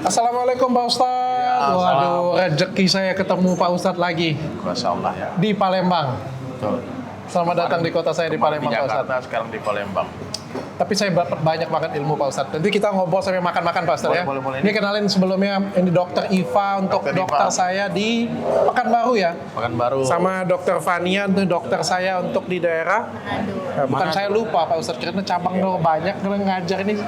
Assalamualaikum Pak Ustadz. Waduh, rezeki saya ketemu Pak Ustadz lagi Masya Allah ya. di Palembang. Betul. Selamat datang di kota saya di Palembang, Di Pak Jakarta, Ustadz. sekarang di Palembang. Tapi saya banyak banget ilmu Pak Ustadz. Nanti kita ngobrol sampai makan-makan Pak Ustadz ya. Boleh. Ini kenalin sebelumnya, ini Dokter Iva untuk dokter saya di Pekanbaru ya. Pekanbaru. Sama Dokter Fania, itu dokter saya untuk di daerah. Nah, bukan Mana saya lupa Pak Ustadz, karena cabang banyak karena ngajar ini.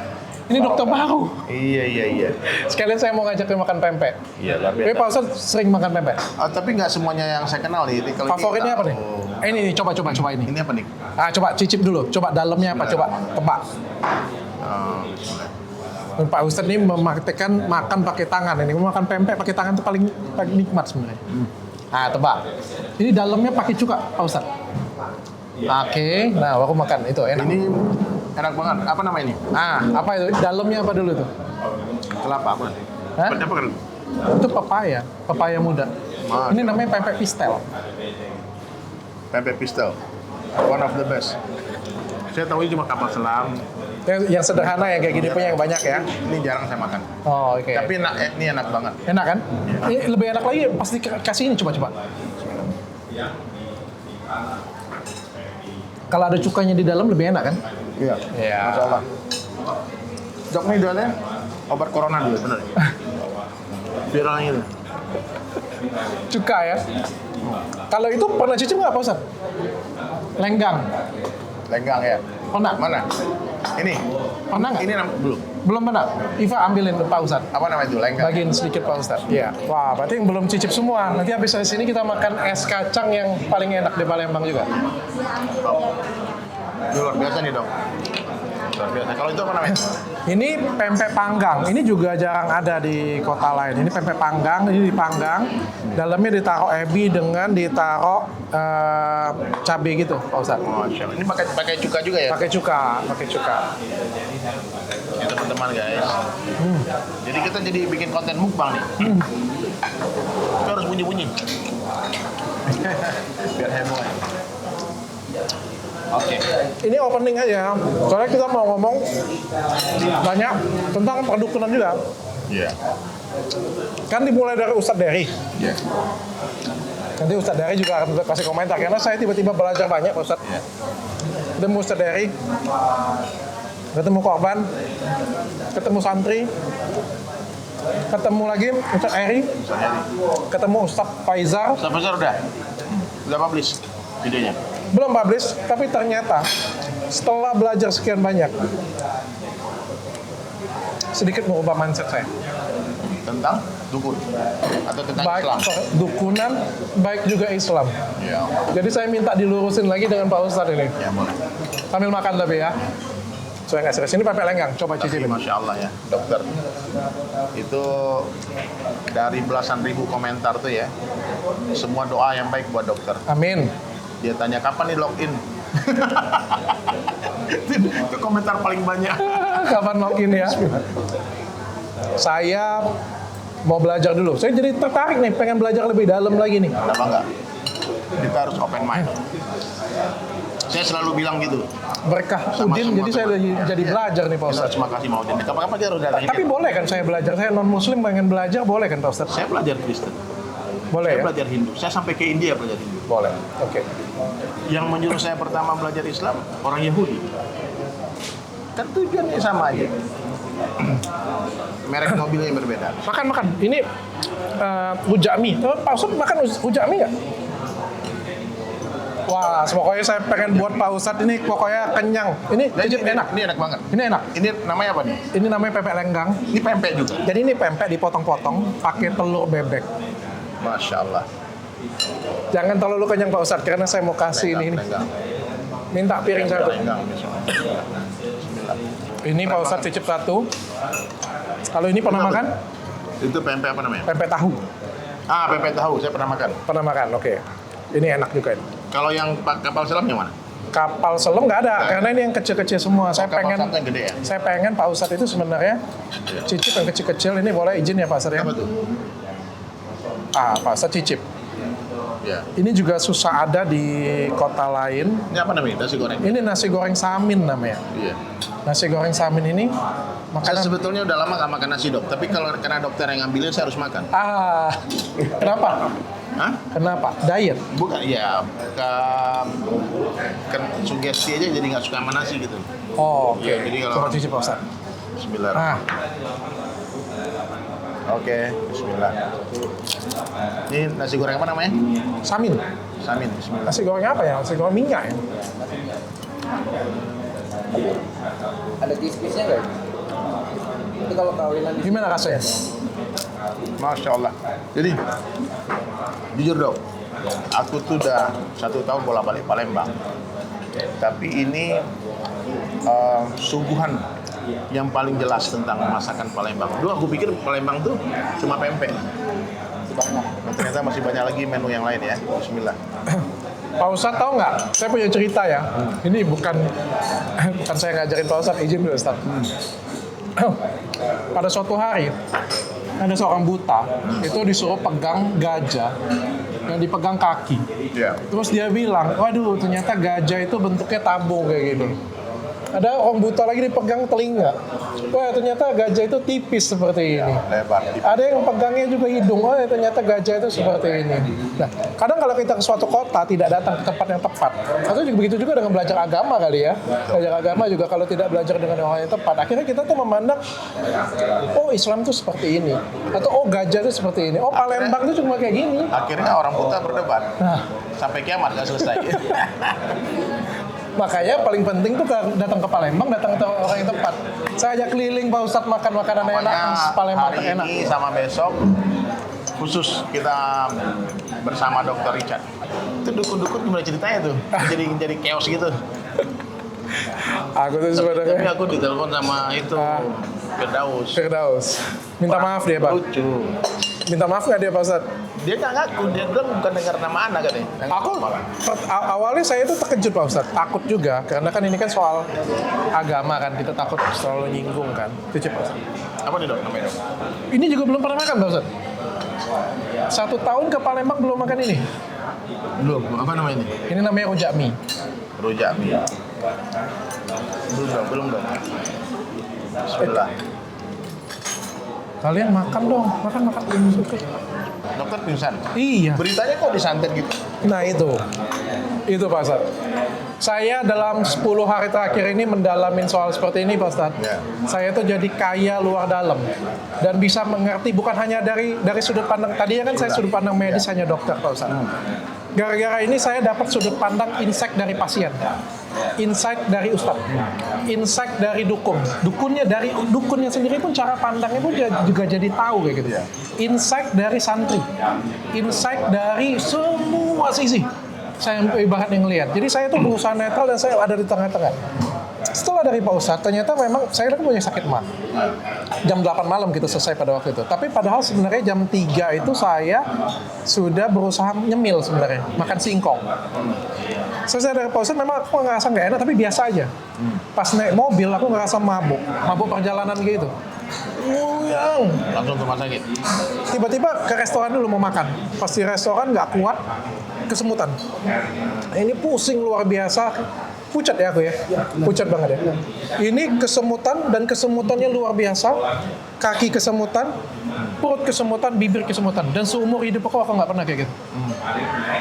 Ini dokter baru. Iya. Sekalian saya mau ngajak dia makan pempek. Iya, luar biasa. Tapi Pak Ustadz sering makan pempek. Tapi nggak semuanya yang saya kenal nih. Kalau Favoritnya apa nih? Ini coba ini. Ini apa nih? Coba cicip dulu. Coba dalamnya apa? Coba tebak. Bismillah. Pak Ustadz ini memraktekkan makan pakai tangan. Ini makan pempek pakai tangan itu paling nikmat sebenarnya. Tebak. Ini dalamnya pakai cuka, Pak Ustadz. Oke. Nah, aku makan itu enak. Ini enak banget. Apa nama ini? Apa itu? Dalamnya apa dulu tuh? Kelapa apa? Hah? Apa kan? Itu papaya muda. Ini namanya pempek pistel. Pempek pistel. One of the best. Saya tahu ini cuma kapal selam. Yang sederhana ya kayak gini punya yang banyak ya. Ini jarang saya makan. Oh, oke. Tapi ini enak banget. Enak kan? Ini lebih enak lagi pasti kasih ini coba. Kalau ada cukanya di dalam lebih enak kan? Iya. Iya. Masya Allah. Dok, ini jualnya obat corona dulu, bener ya? Viralnya itu. Cuka ya. Kalau itu pernah cicip nggak Pak Ustaz? Lenggang. Lenggang ya? Pernah? Mana? Ini? Pernah nggak? Ini belum. Belum pernah. Iva ambilin Pak Ustaz. Apa nama itu? Lenggang? Bagiin sedikit Pak Ustaz. Iya. Wah, berarti yang belum cicip semua. Nanti habis dari sini kita makan es kacang yang paling enak di Palembang juga. Ini luar biasa nih dok. Luar biasa. Kalau itu apa namanya? Ini pempek panggang. Ini juga jarang ada di kota lain. Ini pempek panggang, ini dipanggang. Dalamnya ditaruh ebi dengan ditaruh cabai gitu, Pak Ustaz. Masya Allah. Ini pakai cuka juga ya? Pakai cuka. Ya teman-teman guys. Jadi kita jadi bikin konten mukbang nih. Kita harus bunyi-bunyi. Biar heboh ya. Oke. Ini opening aja. Soalnya kita mau ngomong banyak tentang perdukunan juga. Iya. Kan dimulai dari Ustadz Dery. Iya. Nanti Ustadz Dery juga akan kasih komentar. Karena saya tiba-tiba belajar banyak Pak Ustadz. Iya. Ketemu Ustadz Dery, ketemu korban, ketemu santri, ketemu lagi Ustadz Eri, ketemu Ustadz Faizal. Ustaz Faizal udah publish videonya. Belum publish, tapi ternyata setelah belajar sekian banyak, sedikit mengubah mindset saya. Tentang dukun atau tentang Baik Islam. dukunan, baik juga Islam. Iya. Jadi saya minta dilurusin lagi dengan Pak Ustadz ini. Ya boleh. Sambil makan tapi ya. Saya nggak serius. Ini pempek lenggang, coba Tapi cicipin. Masya Allah ya, dokter. Itu dari belasan ribu komentar tuh ya, semua doa yang baik buat dokter. Amin. Dia tanya kapan nih login. Itu komentar paling banyak. Kapan login ya? Saya mau belajar dulu. Saya jadi tertarik nih, pengen belajar lebih dalam lagi nih. Kenapa enggak? Kita harus open mind. Saya selalu bilang gitu. Berkah Sama Udin, semua jadi saya teman. jadi belajar nih Pak Kita Ustadz. harus makasih mau Udin. Kapan-kapan kita harus datang. Tapi boleh kan saya belajar? Saya non-muslim pengen belajar, boleh kan Pak Ustadz? Saya belajar Kristen. Boleh Saya ya? belajar Hindu. Saya sampai ke India belajar Hindu. Boleh. Oke. Yang menyuruh saya pertama belajar Islam orang Yahudi. Kan tujuannya sama aja. Merek mobilnya yang berbeda. Makan. Ini ujami. Pak Ustadz makan ujami nggak? Wah, pokoknya saya pengen buat Pak Ustadz ini pokoknya kenyang. Ini cicip enak. Ini enak banget. Ini enak. Ini namanya apa nih? Ini namanya pempek lenggang. Ini pempek juga. Jadi ini pempek dipotong-potong pakai telur bebek. Masya Allah. Jangan terlalu kenyang Pak Ustadz karena saya mau kasih ini. Lenggang. Minta piring satu. Lenggang. Bismillah. Ini Pak Ustadz cicip satu. Kalau ini pernah makan? Itu pempek apa namanya? Pempek tahu. Pempek tahu. Saya pernah makan. Pernah makan, oke. Ini enak juga ini. Kalau yang kapal selam yang mana? Kapal selam nggak ada, karena ini yang kecil-kecil semua. Saya kapal pengen, selam yang gede ya? saya pengen Pak Ustadz itu sebenarnya cicip yang kecil-kecil. Ini boleh izin ya Pak Ustadz ya? Apa tuh? Pak Ustadz cicip. Ya. Ini juga susah ada di kota lain. Ini apa namanya? Nasi goreng. Ini nasi goreng samin namanya. Iya. Nasi goreng samin ini Saya sebetulnya udah lama nggak makan nasi dok, tapi kalau karena dokter yang ngambilin saya harus makan. Kenapa? Hah? Kenapa? Diet? Bukan, ya kan sugesti aja jadi nggak suka sama nasi gitu. Oh, oke. Iya, jadi kalau- Coba cuci Pak Ustaz. Bismillah. Nah, Oke, Bismillah. Ini nasi goreng apa namanya? samin. Samin. Bismillah. Nasi goreng apa ya? Nasi goreng minyak ya? Ada kismisnya nggak? Itu kalau kawinan di Gimana rasanya? Masya Allah. Jadi, jujur dok, aku tuh udah 1 tahun bolak-balik Palembang. Tapi ini suguhan yang paling jelas tentang masakan Palembang. Dulu aku pikir Palembang tuh cuma pempek. banyak. Nah, ternyata masih banyak lagi menu yang lain ya. Bismillah. Pak Ustadz tahu nggak? Saya punya cerita ya. Ini bukan saya ngajarin Pak Ustadz, izin dulu Ustadz. Pada suatu hari ada seorang buta itu disuruh pegang gajah yang dipegang kaki. Ya. Terus dia bilang, waduh ternyata gajah itu bentuknya tabung kayak gitu. Ada orang buta lagi dipegang telinga. Wah ternyata gajah itu tipis seperti ini. Lebar. Ada yang pegangnya juga hidung. Oh ternyata gajah itu seperti ini. Nah kadang kalau kita ke suatu kota tidak datang ke tempat yang tepat. Atau juga begitu juga dengan belajar agama kali ya. Belajar agama juga kalau tidak belajar dengan orang yang tepat. Akhirnya kita tuh memandang, oh Islam tuh seperti ini. Atau oh gajah itu seperti ini. Oh Palembang itu cuma kayak gini. Akhirnya orang buta berdebat. Nah Sampai kiamat nggak selesai. makanya paling penting tuh datang ke Palembang, datang ke orang yang tepat. Saya ajak keliling Pak Ustadz makan makanan enak, Pokoknya Palembang hari enak. ini sama besok khusus kita bersama Dr. Richard. Itu dukun-dukun gimana ceritanya tuh? Jadi chaos gitu. Aku tuh Tapi sebenarnya aku ditelepon sama itu Firdaus. Firdaus. Minta maaf dia Pak. Lucu. Minta maaf nggak dia Pak Ustadz? Dia nggak ngaku, dia bilang bukan dengar nama anak katanya. Aku awalnya saya itu terkejut Pak Ustadz, takut juga karena kan ini kan soal agama kan, kita takut selalu nyinggung kan. Itu Pak Ustadz. Apa nih dok namanya dok? Ini juga belum pernah makan Pak Ustadz. 1 tahun ke Palembang belum makan ini. Belum, apa namanya ini? Ini namanya rujak mie. Rujak mie. Belum dong. Bismillah. Kalian makan dong, makan. Suka. Dokter pingsan. Iya. Beritanya kok disantet gitu? Nah itu Pak Ustadz. Saya dalam 10 hari terakhir ini mendalamin soal seperti ini Pak Ustadz. Ya. Saya tuh jadi kaya luar dalam dan bisa mengerti bukan hanya dari sudut pandang tadinya kan saya sudut pandang medis hanya dokter Pak Ustadz. Gara-gara ini saya dapat sudut pandang insight dari pasien, insight dari ustadz, insight dari dukun. Dukunnya sendiri pun cara pandangnya pun juga jadi tahu kayak gitu. Insight dari santri, insight dari semua sisi. Saya ibaratnya ngelihat. Jadi saya tuh berusaha netral dan saya ada di tengah-tengah. Setelah dari Pak Ustadz, ternyata memang saya kan punya sakit mah. Jam 8 malam kita selesai pada waktu itu. Tapi padahal sebenarnya jam 3 itu saya sudah berusaha nyemil sebenarnya. Makan singkong. Selesai dari Pak Ustadz, memang aku ngerasa nggak enak, tapi biasa aja. Pas naik mobil, aku ngerasa mabuk. Mabuk perjalanan gitu. Uyang. Langsung ke rumah sakit. Tiba-tiba ke restoran dulu mau makan. Pas di restoran nggak kuat, kesemutan. Ini pusing luar biasa. Pucat ya aku ya, pucat banget ya. Ini kesemutan dan kesemutannya luar biasa. Kaki kesemutan, perut kesemutan, bibir kesemutan. Dan seumur hidup aku nggak pernah kayak gitu.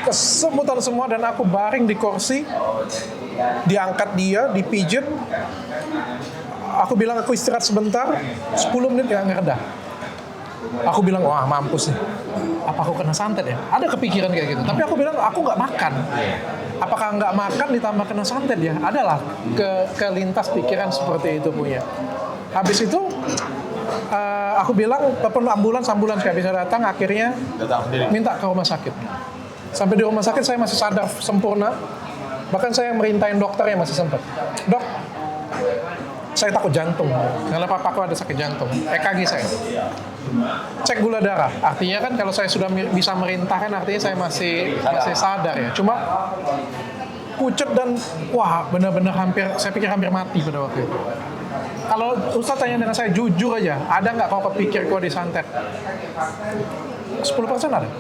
Kesemutan semua dan aku baring di kursi, diangkat dia, dipijit. Aku bilang aku istirahat sebentar, 10 menit nggak ngereda. Aku bilang, wah mampus nih. Apa aku kena santet ya? Ada kepikiran kayak gitu. Tapi aku bilang, aku nggak makan. Apakah nggak makan ditambah kena santet ya? Adalah kelintas pikiran seperti itu punya. Habis itu, aku bilang, telepon ambulans nggak bisa datang. Akhirnya Datang sendiri. minta ke rumah sakit. Sampai di rumah sakit saya masih sadar sempurna. Bahkan saya merintahin dokter yang masih sempat. Dok, saya takut jantung karena papaku ada sakit jantung. EKG saya cek gula darah, artinya kan kalau saya sudah bisa merintahkan artinya saya masih sadar ya. Cuma pucat dan wah benar-benar saya pikir hampir mati pada waktu itu. Kalau Ustadz tanya dengan saya jujur aja, ada nggak kau kepikir kau disantet? 10% ada.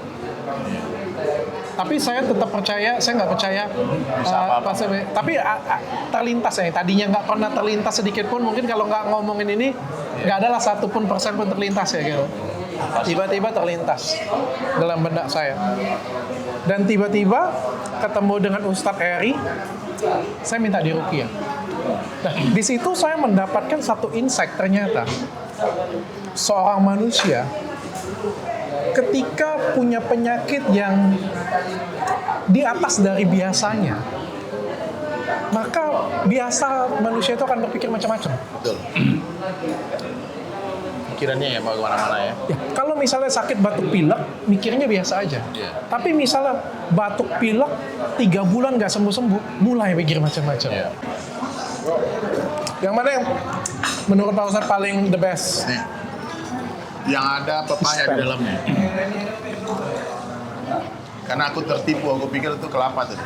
Tapi saya tetap percaya, saya nggak percaya. Tapi terlintas ya, tadinya nggak pernah terlintas sedikit pun. Mungkin kalau nggak ngomongin ini, nggak adalah 1% pun terlintas ya gitu. Tiba-tiba terlintas dalam benak saya. Dan tiba-tiba ketemu dengan Ustadz Eri, saya minta diruqyah. Nah, di situ saya mendapatkan satu insight, ternyata seorang manusia ketika punya penyakit yang di atas dari biasanya, maka biasa manusia itu akan berpikir macam-macam. Betul. Pikirannya ya mau kemana-mana ya. Ya, kalau misalnya sakit batuk pilek, mikirnya biasa aja. Iya. Tapi misalnya batuk pilek 3 bulan nggak sembuh-sembuh, mulai mikir macam-macam. Iya. Yang mana yang menurut Pak Ustadz paling the best? Nih, yang ada pepaya di dalamnya. Karena aku tertipu, aku pikir itu kelapa tuh.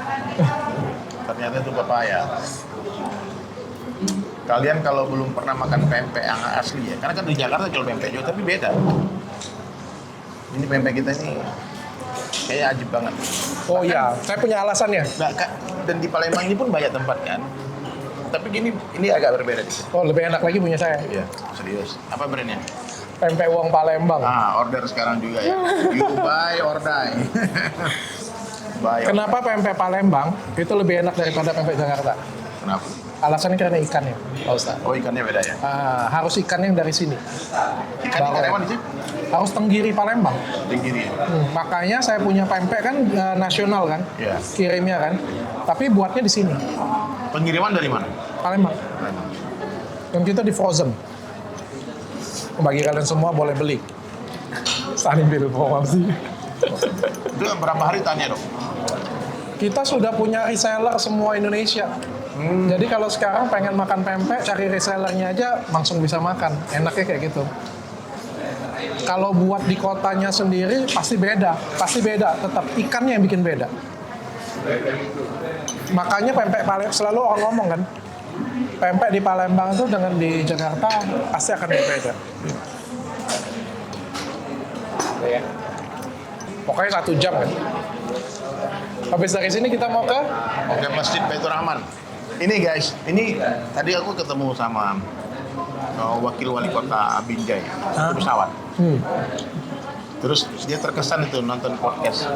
Ternyata itu pepaya. Kalian kalau belum pernah makan pempek yang asli ya, karena kan di Jakarta jual pempek juga, tapi beda. Ini pempek kita ini kayaknya ajib banget. Oh iya, saya punya alasannya. Nah, dan di Palembang ini pun banyak tempat kan. Tapi ini agak berbeda. Oh, lebih enak lagi punya saya. Iya, serius. Apa brandnya? Pempek uang Palembang. Ah, order sekarang juga ya. You buy or die. Buy or Kenapa pempek Palembang itu lebih enak daripada pempek Jakarta? Kenapa? Alasannya karena ikannya, Pak Ustadz. Oh, ikannya beda ya? Harus ikan yang dari sini. Ikan dari mana sih? Harus tenggiri Palembang. Tenggiri ya? Makanya saya punya pempek kan nasional kan, Iya. kirimnya kan. Tapi buatnya di sini, Pengiriman dari mana? Palembang. Dan kita di frozen. Bagi kalian semua boleh beli. Saling biru promosi. Itu berapa hari tanya dong? Kita sudah punya reseller semua Indonesia. Jadi kalau sekarang pengen makan pempek, cari resellernya aja langsung bisa makan. Enaknya kayak gitu. Kalau buat di kotanya sendiri pasti beda. Tetap ikannya yang bikin beda. Makanya pempek Palembang selalu orang ngomong kan, pempek di Palembang itu dengan di Jakarta pasti akan berbeda. Ya. Pokoknya 1 jam kan. Habis dari sini kita mau ke Oke, Masjid Baitur Rahman. Ini guys, ini tadi aku ketemu sama wakil wali kota Binjai di pesawat. Terus dia terkesan itu nonton podcast.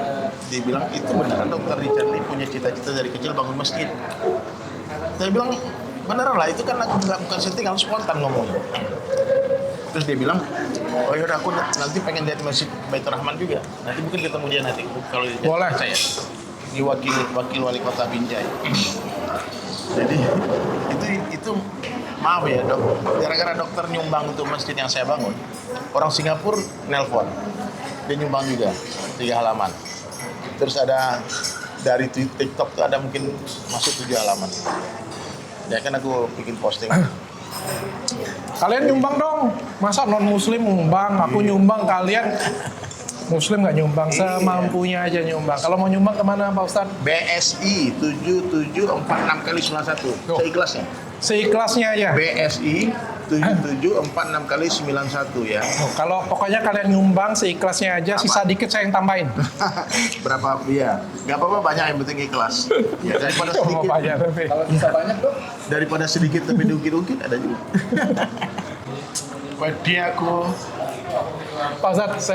Dia bilang, itu beneran Dokter Richard ini punya cita-cita dari kecil bangun masjid. Saya bilang, beneran lah, itu kan aku bukan settingan, spontan ngomongnya. Terus dia bilang, oh yaudah aku nanti pengen lihat Masjid Baitur Rahman juga. Nanti mungkin ketemu dia nanti kalau dia Boleh. saya. Di wakil wali kota Binjai. Jadi itu maaf ya dok, gara-gara dokter nyumbang untuk masjid yang saya bangun, orang Singapura nelpon, dia nyumbang juga 3 halaman. Terus ada dari TikTok tuh ada mungkin masuk 7 halaman. Ya kan aku bikin posting. kalian nyumbang dong. Masa non muslim nyumbang, aku nyumbang, kalian muslim nggak nyumbang, semampunya aja nyumbang. Kalau mau nyumbang kemana Pak Ustadz? BSI 7746 kali 91. Seikhlasnya. Seikhlasnya aja. BSI 7746 kali 91 ya. Kalau pokoknya kalian nyumbang seikhlasnya aja, sisa dikit saya yang tambahin. Berapa ya? Nggak apa-apa, banyak yang penting ikhlas. Ya, daripada sedikit. Banyak tapi. Kalau bisa banyak dong. Daripada sedikit tapi diungkit-ungkit ada juga. Wedi aku. Pak Ustadz,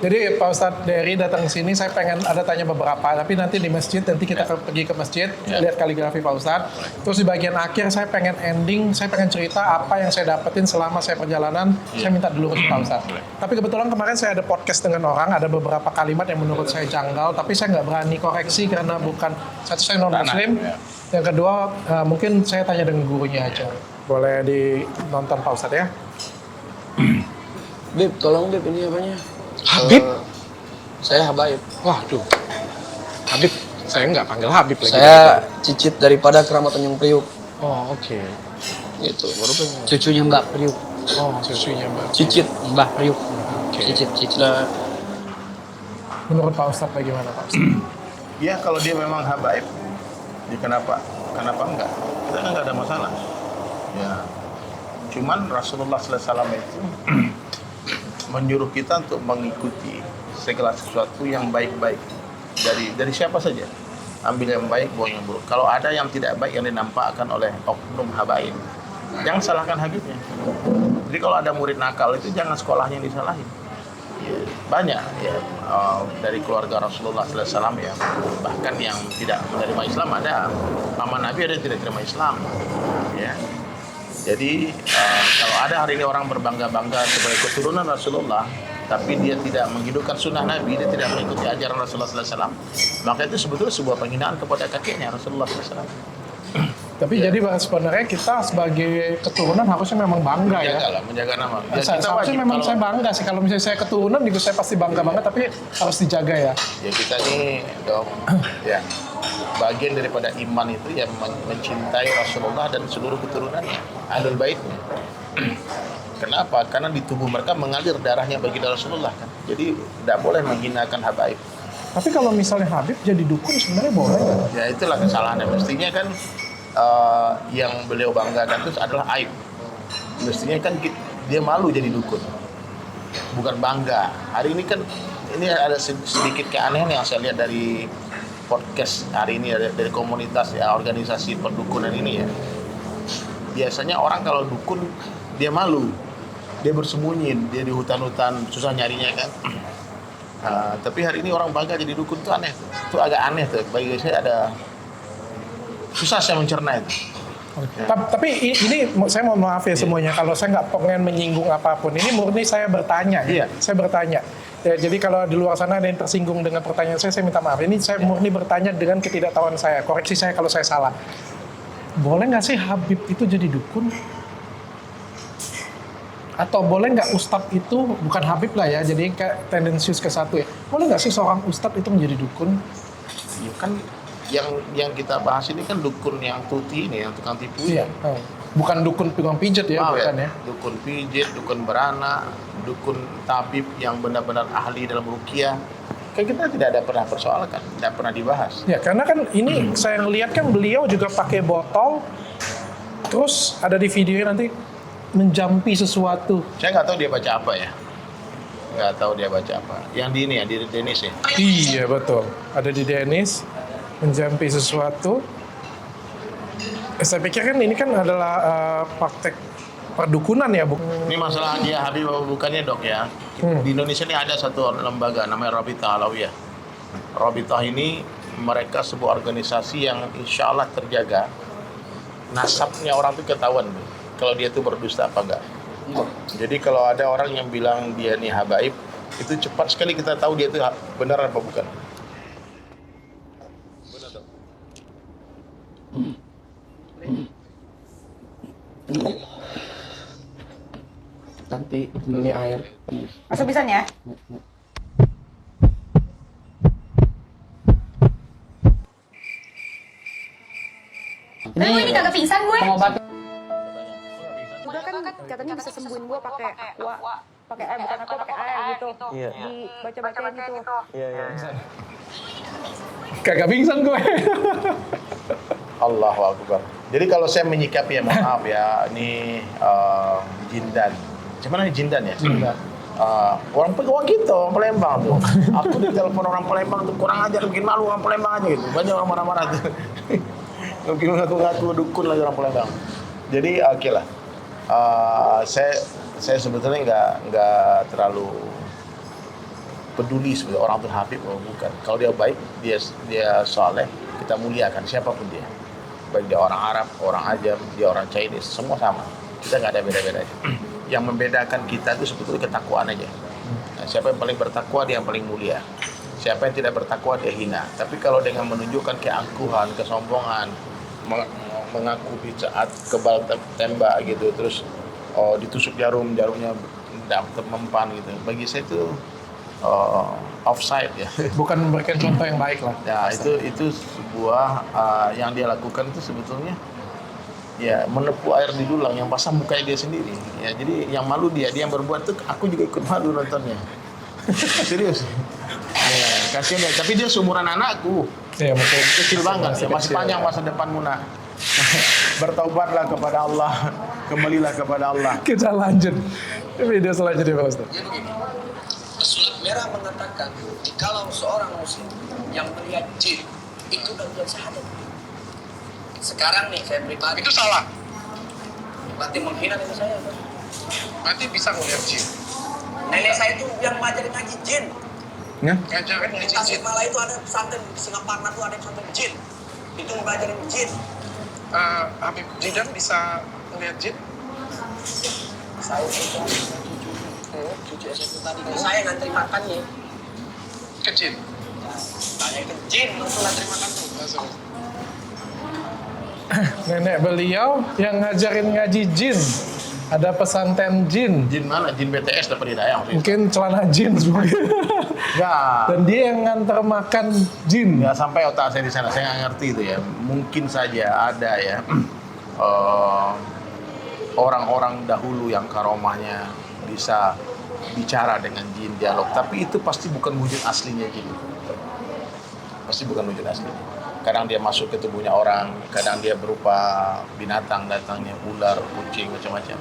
jadi Pak Ustadz Dery datang ke sini, saya pengen ada tanya beberapa, tapi nanti di masjid, nanti kita pergi ke masjid, lihat kaligrafi Pak Ustadz. Terus di bagian akhir saya pengen ending, saya pengen cerita apa yang saya dapetin selama saya perjalanan, saya minta dulu ke Pak Ustadz. Tapi kebetulan kemarin saya ada podcast dengan orang, ada beberapa kalimat yang menurut saya janggal, tapi saya nggak berani koreksi karena bukan, satu saya non-muslim, yang kedua mungkin saya tanya dengan gurunya aja. Boleh dinonton Pak Ustadz ya. Beb, tolong Beb, ini apanya? Habib? Saya Habaib. Waduh, Habib, saya nggak panggil Habib lagi. Saya Cicit daripada Keramat Tanjung Priuk. Oh, oke. Gitu, baru pengen. Cucunya Mbak Priuk. Oh, cucunya Mbak. Cicit, Mbah Priuk. Oke. Cicit. Nah, Menurut Pak Ustadz bagaimana Pak Ustadz? Ya kalau dia memang habaib, ya kenapa enggak? Kita kan nggak ada masalah. Ya, cuman Rasulullah SAW itu menyuruh kita untuk mengikuti segala sesuatu yang baik-baik dari siapa saja. Ambil yang baik, buang yang buruk. Kalau ada yang tidak baik yang dinampakkan oleh oknum habaib, jangan salahkan Habibnya. Jadi kalau ada murid nakal itu jangan sekolahnya yang disalahin. Ya, banyak ya dari keluarga Rasulullah SAW ya, bahkan yang tidak menerima Islam ada, paman Nabi ada yang tidak terima Islam ya. Jadi kalau ada hari ini orang berbangga-bangga sebagai keturunan Rasulullah, tapi dia tidak menghidupkan sunnah Nabi, dia tidak mengikuti ajaran Rasulullah SAW, maka itu sebetulnya sebuah penghinaan kepada kakeknya Rasulullah SAW. Tapi jadi sebenarnya kita sebagai keturunan harusnya memang bangga ya. Menjaga nama. Ya, Seharusnya memang saya bangga sih kalau misalnya saya keturunan juga saya pasti bangga banget, tapi harus dijaga ya. Ya kita ini dong ya bagian daripada iman itu yang mencintai Rasulullah dan seluruh keturunannya, Ahlul Baitnya. Kenapa? Karena di tubuh mereka mengalir darahnya baginda Rasulullah kan. Jadi tidak boleh menghinakan habaib. Tapi kalau misalnya Habib jadi dukun sebenarnya boleh nggak? Ya itulah kesalahannya. Mestinya kan yang beliau banggakan itu adalah aib. Mestinya kan dia malu jadi dukun, bukan bangga. Hari ini kan ini ada sedikit keanehan yang saya lihat dari podcast hari ini dari komunitas ya, organisasi perdukunan ini ya. Biasanya orang kalau dukun dia malu, dia bersembunyi, dia di hutan-hutan susah nyarinya kan. Tapi hari ini orang bangga jadi dukun itu aneh, itu agak aneh tuh. Bagi saya ada susah saya mencerna itu. Ya. Tapi ini saya mohon maaf ya semuanya kalau saya nggak pengen menyinggung apapun. Ini murni saya bertanya. Iya. Saya bertanya. Ya, jadi kalau di luar sana ada yang tersinggung dengan pertanyaan saya minta maaf. Ini saya murni bertanya dengan ketidaktahuan saya. Koreksi saya kalau saya salah. Boleh nggak sih Habib itu jadi dukun? Atau boleh nggak Ustadz itu, bukan Habib lah ya, jadi kayak tendensius ke satu ya. Boleh nggak sih seorang Ustadz itu menjadi dukun? Ya kan yang kita bahas ini kan dukun yang tuti ini, yang tukang tipu. Iya. Bukan dukun tukang pijet ya, bukan ya. Dukun pijet, dukun beranak, dukun tabib yang benar-benar ahli dalam ruqyah. Kan kita tidak ada pernah persoalkan, tidak pernah dibahas. Ya karena kan ini saya lihat kan beliau juga pakai botol, terus ada di videonya nanti menjampi sesuatu. Saya nggak tahu dia baca apa ya. Nggak tahu dia baca apa. Yang di ini ya, di Dennis ya. Iya betul. Ada di Dennis menjampi sesuatu. Saya pikir kan ini kan adalah praktek perdukunan ya, Bu. Ini masalah dia Habib bukannya dok ya. Di Indonesia ini ada satu lembaga namanya Rabithah Alawiyah. Rabithah ini mereka sebuah organisasi yang insya Allah terjaga. Nasabnya orang itu ketahuan, Bu. Kalau dia itu berdusta apa enggak. Jadi kalau ada orang yang bilang dia ini habaib, itu cepat sekali kita tahu dia itu benar apa bukan. Benar dok. Nanti ini air. Masuk bisa ya? Tapi gue ini kagak pingsan gue. Pengobatan. Udah kan katanya bisa sembuhin gue pakai aqua, pakai air, bukan aqua, pakai air gitu. Iya. Dibaca-bacain gitu. Iya. Kagak pingsan gue. Allahu Akbar. Jadi kalau saya menyikapi ya mohon maaf ya, ini jindan. Gimana jindan ya? Jindan. Orang gitu, orang Palembang tuh. Aku ditelepon orang Palembang tuh kurang ajar, bikin malu orang Palembang aja gitu. Banyak orang marah-marah tuh. Mungkin ngaku-ngaku dukun lagi orang Palembang. Jadi oke lah. Saya sebetulnya nggak terlalu peduli sebenarnya orang itu Habib atau bukan. Kalau dia baik, dia soleh, kita muliakan siapapun dia. Baik dia orang Arab, orang Ajam, dia orang Chinese, semua sama. Kita nggak ada beda-bedanya. Yang membedakan kita itu sebetulnya ketakwaan aja. Nah, siapa yang paling bertakwa dia yang paling mulia. Siapa yang tidak bertakwa dia hina. Tapi kalau dengan menunjukkan keangkuhan, kesombongan, mengaku di saat kebal tembak gitu, terus ditusuk jarumnya mempan gitu. Bagi saya itu offside ya. Bukan memberikan contoh yang baik lah. Ya itu sebuah yang dia lakukan itu sebetulnya ya menepu air di dulang yang basah mukanya dia sendiri. Ya jadi yang malu dia yang berbuat tuh aku juga ikut malu nontonnya. Serius. Ya, kasihan ya. Tapi dia seumuran anakku. Ya mungkin Kecil banget, ya. Masih panjang masa depanmu nak. Bertaubatlah kepada Allah, kembalilah kepada Allah. kita lanjut video selanjutnya Pak Ustadz. Merah mengatakan kalau seorang muslim yang melihat jin itu udah bukan syahadat. Sekarang nih saya pribadi Itu salah. berarti menghina nenek saya. Kan? Berarti bisa ngeliat jin. Nenek saya itu yang ngajarin ngaji jin. Ngajarin Di Tasikmalaya itu ada pesantren, di Singaparna itu ada pesantren jin. Itu ngajarin jin. Habib Jidan bisa ngeliat jin? Saya itu cucu SMP tadi. Saya ngantri makannya. Ke jin? Tanya ke jin, langsung ngantri makan. Nenek beliau yang ngajarin ngaji jin. Ada pesantren jin. Jin mana? Jin BTS dapat hidayah. Mungkin celana jin semuanya. Enggak. Dan dia yang ngantar makan jin. Ya sampai otak saya di sana, saya nggak ngerti itu ya. Mungkin saja ada ya orang-orang dahulu yang karomahnya bisa bicara dengan jin, dialog. Tapi itu pasti bukan wujud aslinya jin. Pasti bukan wujud aslinya. Kadang dia masuk ke tubuhnya orang, kadang dia berupa binatang datangnya, ular, kucing, macam-macam.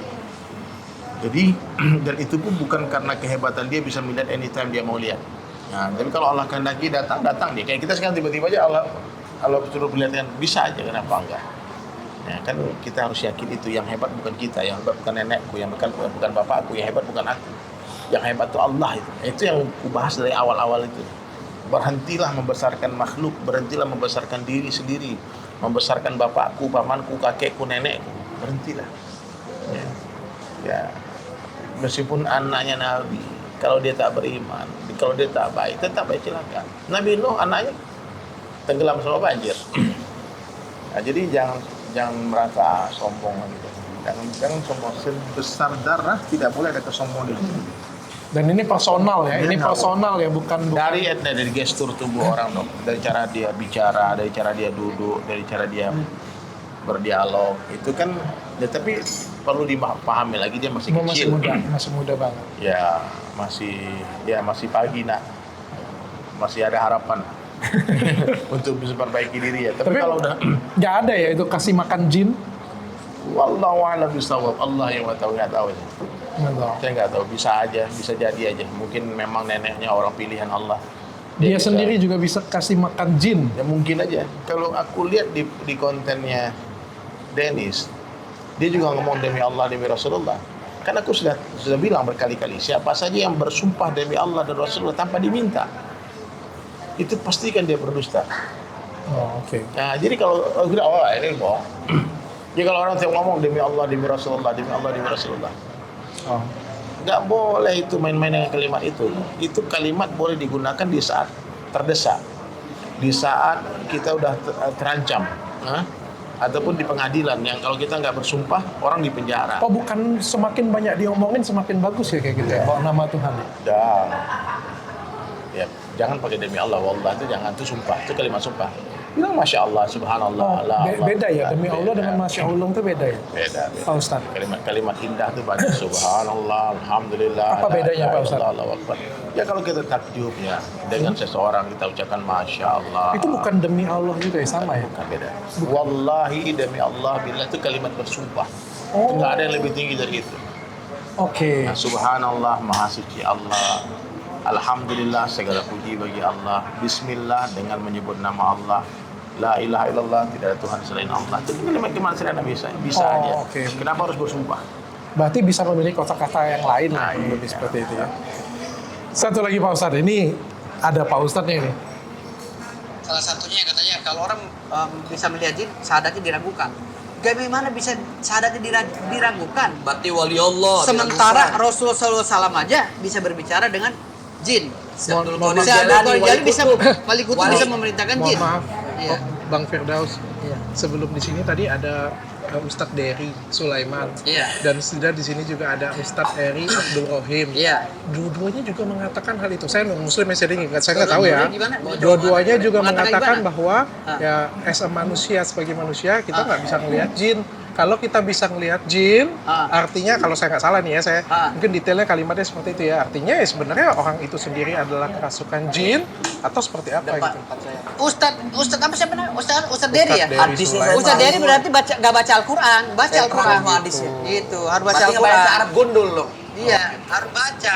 Jadi, dan itu pun bukan karena kehebatan dia bisa melihat anytime dia mau lihat. Nah, tapi kalau Allah kehendaki datang dia. Kayak kita sekarang tiba-tiba aja Allah suruh perlihatkan, bisa aja, kenapa enggak? Nah, kan kita harus yakin itu yang hebat bukan kita, yang hebat bukan nenekku, yang bukan bapakku, yang hebat bukan aku. Yang hebat itu Allah itu. Itu yang aku bahas dari awal-awal itu. Berhentilah membesarkan makhluk, berhentilah membesarkan diri sendiri, membesarkan bapakku, pamanku, kakekku, nenekku. Berhentilah. Ya. Meskipun anaknya Nabi, kalau dia tak beriman, kalau dia tak baik, tetap baik celaka. Nabi Nuh anaknya tenggelam sama banjir. Nah, jadi jangan merasa sombong gitu. Jangan sombong. Sebesar darah tidak boleh ada kesombongan di situ. Dan ini personal ya, ini personal ya, bukan Dari gestur tubuh orang dong, dari cara dia bicara, dari cara dia duduk, dari cara dia berdialog, itu kan. Ya, tapi perlu dipahami lagi dia masih kecil, masih muda banget. Ya masih pagi nak, masih ada harapan untuk bisa perbaiki diri ya. Tapi kalau udah nggak ada ya itu kasih makan jin. Wallahu a'lam bishawab, Allah yang nggak tahu. Saya nggak tahu, bisa jadi aja. Mungkin memang neneknya orang pilihan Allah. Dia sendiri juga bisa kasih makan jin. Ya mungkin aja. Kalau aku lihat di kontennya Dennis, dia juga ngomong demi Allah, demi Rasulullah. Kan aku sudah bilang berkali-kali, siapa saja yang bersumpah demi Allah dan Rasulullah tanpa diminta, itu pastikan dia berdusta. Oh, oke. Nah, jadi kalau ini bohong. Jadi kalau orang yang ngomong demi Allah, demi Rasulullah, demi Allah, demi Rasulullah, nggak boleh itu main-main dengan kalimat itu. Itu kalimat boleh digunakan di saat terdesak, di saat kita udah terancam, ataupun di pengadilan yang kalau kita nggak bersumpah orang di penjara. Oh, bukan semakin banyak diomongin semakin bagus ya kayak gitu ya, bawa nama Tuhan. Ya, jangan pakai demi Allah, wallah itu jangan, itu sumpah, itu kalimat sumpah. Bilang Masya Allah, Subhanallah, Allah. Beda ya, demi Allah dengan Masya Allah itu beda ya? Beda. Pak Ustaz. Kalimat indah itu banyak, Subhanallah, Alhamdulillah. Apa bedanya Pak Ustaz? Allah Akbar. Ya kalau kita takjub ya, dengan seseorang kita ucapkan Masya Allah. Itu bukan demi Allah juga ya, sama ya? Bukan, beda. Wallahi demi Allah, bila itu kalimat bersumpah. Nggak ada yang lebih tinggi dari itu. Oke. Nah, Subhanallah, Maha Suci Allah. Alhamdulillah, segala puji bagi Allah. Bismillah, dengan menyebut nama Allah. La ilaha illallah, tidak ada Tuhan selain Allah. Itu kalimat sederhana bisa aja. Okay. Kenapa harus bersumpah? Berarti bisa memilih kata-kata yang lain lah, Iya. lebih seperti itu ya. Satu lagi Pak Ustadz, ini ada Pak Ustadznya ini. Salah satunya katanya kalau orang bisa melihat jin, syahadatnya diragukan. Bagaimana bisa syahadatnya diragukan? Berarti wali Allah. Sementara Rasulullah SAW aja bisa berbicara dengan jin. Syaikhul Mohon Qadir Syaikhul Jalani, Qadir Wali bisa Kutub. Wali Kutub bisa memerintahkan Mohon jin. maaf, Iya. Bang Firdaus. Iya. Sebelum di sini tadi ada Ustadz Dery Sulaiman. Iya. Dan sudah di sini juga ada Ustadz Eri Abdul Rohim. Iya. Dua-duanya juga mengatakan hal itu. Saya non-muslim ya, saya nggak tahu ya. Gimana? Dua-duanya juga mengatakan gimana? bahwa ya as a manusia, sebagai manusia kita nggak bisa melihat jin. Kalau kita bisa melihat jin, artinya kalau saya nggak salah nih ya, saya mungkin detailnya kalimatnya seperti itu ya. Artinya ya sebenarnya orang itu sendiri adalah kerasukan jin atau seperti apa gitu. Ustadz apa siapa namanya? Ustadz Dery ya? Sulaiman. Ustadz Dery berarti nggak baca Al-Quran, baca Al-Quran. Hadis ya. Itu harus baca Berarti Al-Quran. bahasa Arab gundul loh. Iya, harus baca.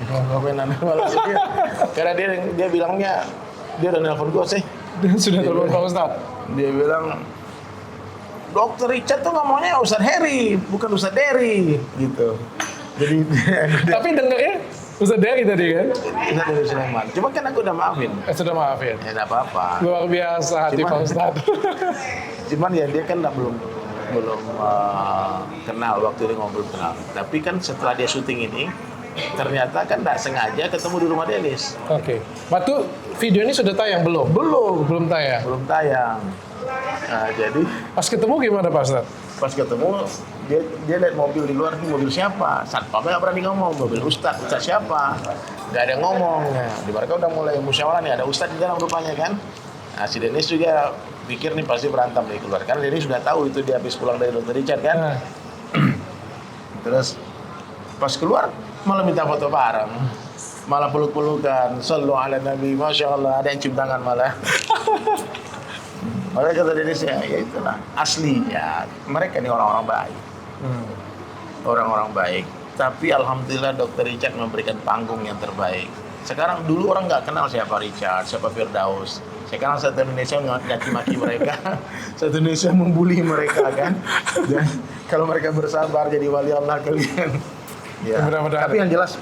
Komenan malah dia. Karena dia bilangnya dia udah nelpon gue sih. Dan sudah telepon Pak Ustadz. Dia bilang Dokter Richard tuh ngomongnya Ustadz Heri, bukan Ustadz Dery gitu. Jadi Tapi dengarnya Ustadz Dery tadi kan? Ustadz Dery Sulaiman. Cuma kan aku udah maafin. Sudah maafin. Ya enggak apa-apa. Luar biasa hati Pak Ustadz. Cuman ya dia kan belum kenal waktu dia ngobrol kenal. Tapi kan setelah dia syuting ini ternyata kan nggak sengaja ketemu di rumah Dennis. Oke. Waktu video ini sudah tayang belum? Belum tayang. Belum tayang. Nah, jadi Pas ketemu gimana Pak Ustadz? pas ketemu dia lihat mobil di luar, ini mobil siapa? Satpamnya nggak berani ngomong, mobil Ustadz siapa? Nggak ada yang ngomong. Nah, di mereka udah mulai musyawarah nih, ada Ustadz di dalam rupanya kan. Nah, si Dennis juga pikir nih pasti berantem nih keluar. Karena Dennis sudah tahu itu dia habis pulang dari Dr. Richard kan. Nah, Terus pas keluar malah minta foto bareng. Malah peluk-pelukan. Sallu ala Nabi, Masya Allah. Ada yang cium tangan malah. Mereka kata Dennis ya itulah. Asli ya. Mereka ini orang-orang baik. Orang-orang baik. Tapi Alhamdulillah Dr. Richard memberikan panggung yang terbaik. Sekarang dulu orang nggak kenal siapa Richard, siapa Firdaus. Sekarang satu Indonesia ngaci maki mereka, satu Indonesia membuli mereka kan. Dan kalau mereka bersabar jadi wali Allah kalian. Ya. Mudah-mudahan. Tapi yang jelas,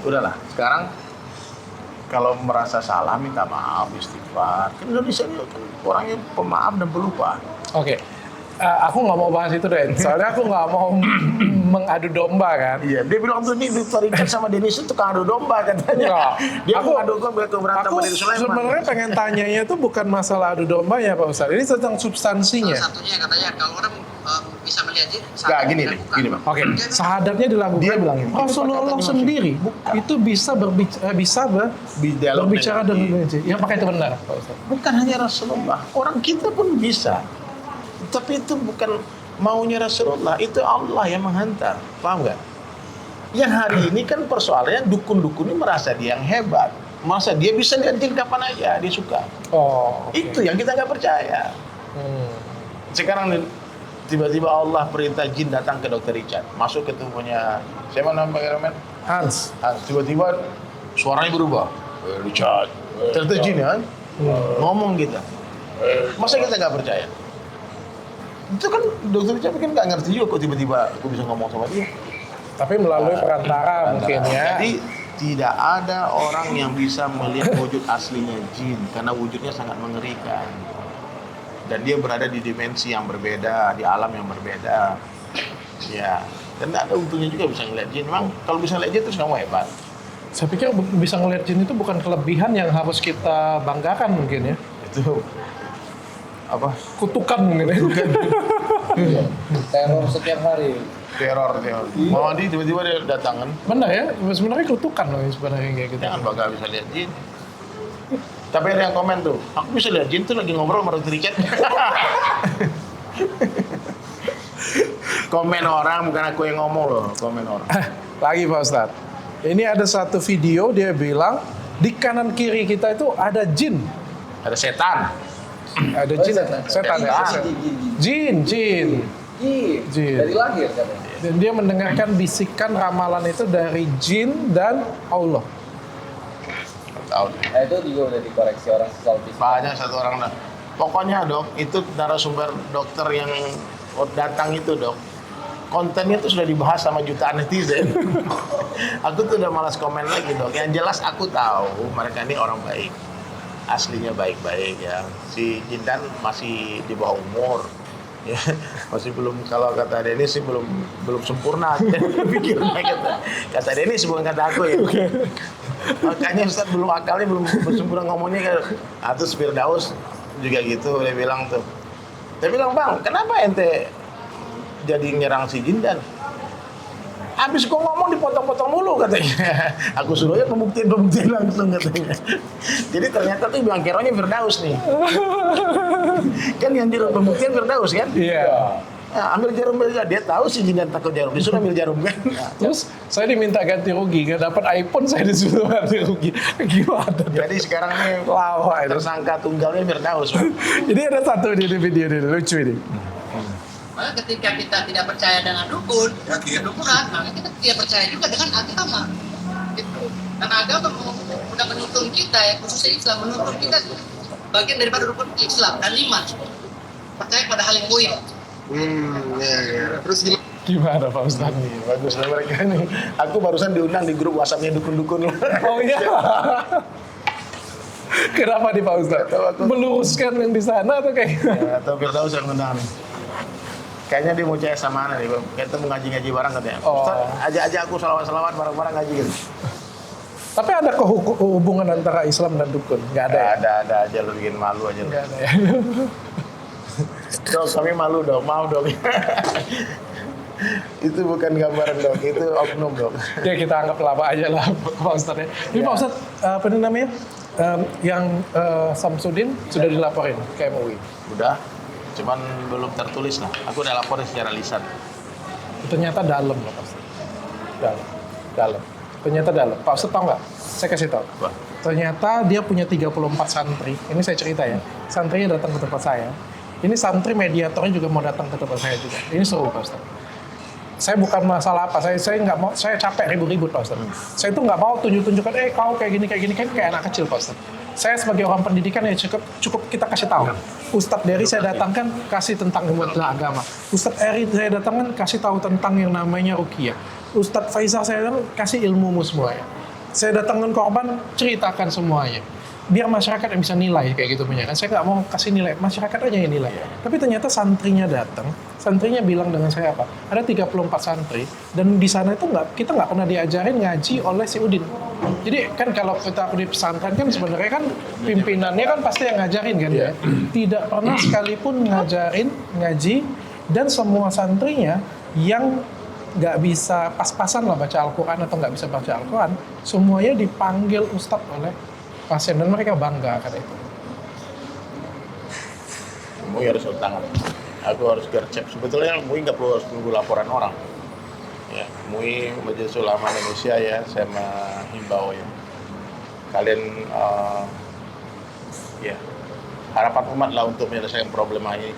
udahlah. Sekarang kalau merasa salah minta maaf, istighfar. Kan Indonesia ini kan orangnya pemaaf dan pelupa. Oke. Aku nggak mau bahas itu deh. Soalnya aku nggak mau mengadu domba kan. Iya, dia bilang tuh nih Dr. Richard sama Dennis itu tukang adu domba katanya. Enggak. Dia Aku- mau adu domba ke berantem Aku sama Dennis Sulaiman. sebenarnya pengen tanyanya itu bukan masalah adu domba ya Pak Ustadz. Ini tentang substansinya. Salah satunya katanya kalau orang bisa melihat jin, Nggak, sahadatnya gini dilakukan. Bang. Oke, sahadatnya dilakukan. Dia bilang ini. Rasulullah Itu perkataan sendiri Bukan. itu bisa Dialog berbicara dengan dengan yang pakai itu benar Pak Ustadz. Bukan hanya Rasulullah, orang kita pun bisa. Tapi itu bukan maunya Rasulullah, itu Allah yang menghantar. Paham nggak? Yang hari ini kan persoalannya dukun-dukun ini merasa dia yang hebat. Merasa dia bisa lihat jin kapan aja, dia suka. Oh, oke. Itu yang kita nggak percaya. Sekarang nih, tiba-tiba Allah perintah jin datang ke Dr. Richard. Masuk ke tubuhnya, siapa namanya Roman? Hans. Tiba-tiba suaranya berubah. Richard. Ternyata jin kan? Ngomong gitu. Masa kita nggak percaya? Itu kan Dr. Richard mungkin nggak ngerti juga kok tiba-tiba aku bisa ngomong sama dia. Tapi melalui perantara mungkin ya. Jadi tidak ada orang yang bisa melihat wujud aslinya jin karena wujudnya sangat mengerikan. Dan dia berada di dimensi yang berbeda, di alam yang berbeda. Ya, dan tidak ada untungnya juga bisa ngeliat jin. Memang kalau bisa ngeliat jin terus kamu hebat. Saya pikir bisa ngelihat jin itu bukan kelebihan yang harus kita banggakan mungkin ya. Itu apa? Kutukan mungkin ya. Teror setiap hari. Teror. Mawadi tiba-tiba dia datang kan. Benar ya, sebenarnya kutukan loh sebenarnya kayak gitu. Jangan bakal bisa lihat jin. Tapi ada yang komen tuh, aku bisa lihat jin tuh lagi ngobrol sama Dr. Richard. Komen orang, bukan aku yang ngomong loh, komen orang. Lagi Pak Ustadz, ini ada satu video dia bilang di kanan kiri kita itu ada jin. Ada setan. Ada jin, setan ya. Setan. Jin. Jin. Dari lahir katanya. Dan dia mendengarkan bisikan ramalan itu dari jin dan Allah. Tahu. Nah itu juga udah dikoreksi orang soal fisika. Banyak satu orang. Pokoknya dok, itu narasumber dokter yang datang itu dok. Kontennya itu sudah dibahas sama jutaan netizen. Aku tuh udah malas komen lagi dok. Yang jelas aku tahu mereka ini orang baik. Aslinya baik-baik ya. Si Jindan masih di bawah umur. Ya, masih belum, kalau kata Dennis sih belum sempurna pikirnya kata Dennis, bukan kata aku ya. Makanya Ustaz belum akalnya belum sempurna ngomongnya kan. Terus Firdaus juga gitu, dia bilang tuh. Dia bilang, "Bang, kenapa ente jadi nyerang si Jindan? Habis gua ngomong dipotong-potong mulu," katanya. Aku suruh ya pembuktian langsung katanya. Jadi ternyata tuh yang keronya Firdaus nih. Kan yang di pembuktian Firdaus kan? Iya. Nah, ambil jarum dia tahu si Jindan takut jarum, disuruh ambil jarum kan. Nah, Terus saya diminta ganti rugi, nggak dapat iPhone saya disuruh ganti rugi. Gimana? jadi sekarang nih Lawak itu. tersangka tunggalnya Firdaus. Jadi ada satu di video ini lucu ini. Maka ketika kita tidak percaya dengan dukun, dukunan, maka kita tidak percaya juga dengan agama. Gitu. Karena agama udah menuntun kita, ya khususnya Islam menuntun kita bagian daripada rukun Islam dan iman. Percaya pada hal yang goib. Terus Gimana Pak Ustadz? bagus lah mereka nih. Aku barusan diundang di grup WhatsApp-nya dukun-dukun. Oh iya. Kenapa nih Pak Ustadz? Meluruskan yang di sana atau kayak gimana? Ya, atau Firdaus yang undang nih. Kayaknya dia mau CS sama Ana nih, kita mau ngaji-ngaji bareng katanya. Oh. Ustaz, ajak-ajak aku salawat-salawat bareng-bareng ngaji gitu. Tapi ada hubungan antara Islam dan dukun? Nggak ada ya? Ada aja, lu bikin malu aja. Nggak ada ya? Dok, kami malu dong, maaf dong. Itu bukan gambaran dok, itu oknum dok. Ya kita anggap lama aja lah Pak Ustadz ya. Ini Pak Ustadz, apa namanya? Yang Samsudin sudah dilaporin ke MUI? Udah, cuman belum tertulis lah. Aku udah laporin secara lisan. Ternyata dalam loh Pak Ustadz. Dalam. Ternyata dalam. Pak Ustadz tahu nggak? Saya kasih tahu. Wah. Ternyata dia punya 34 santri. Ini saya cerita ya. Santrinya datang ke tempat saya. Ini santri mediatornya juga mau datang ke tempat saya juga. Ini seru Pak Ustadz. Saya bukan masalah apa, saya nggak mau, saya capek ribut-ribut Pak Ustadz. Saya itu nggak mau tunjuk-tunjukkan, kau kayak gini, kan kayak anak kecil Pak Ustadz. Saya sebagai orang pendidikan ya cukup kita kasih tahu. Ustadz Dery saya datangkan kasih tentang ilmu agama. Ustadz Eri saya datangkan kasih tahu tentang yang namanya ruqyah. Ustadz Faisal saya datang kasih ilmu semuanya. Saya datangkan korban ceritakan semuanya. Biar masyarakat yang bisa nilai kayak gitu punya kan. Saya nggak mau kasih nilai, masyarakat aja yang nilai. Tapi ternyata santrinya datang, santrinya bilang dengan saya apa? Ada 34 santri dan di sana itu kita nggak pernah diajarin ngaji oleh si Udin. Jadi kan kalau kita di pesantren kan sebenarnya kan pimpinannya kan pasti yang ngajarin kan ya. Tidak pernah sekalipun ngajarin ngaji dan semua santrinya yang nggak bisa pas-pasan lah baca Al-Quran atau nggak bisa baca Al-Quran, semuanya dipanggil ustadz oleh pasien dan mereka bangga karena itu. MUI harus turun tangan. Aku harus gercep. Sebetulnya MUI nggak perlu harus nunggu laporan orang. Ya, MUI Majelis Ulama Indonesia ya, saya menghimbau ya. Kalian ya harapan umat lah untuk menyelesaikan problema ini,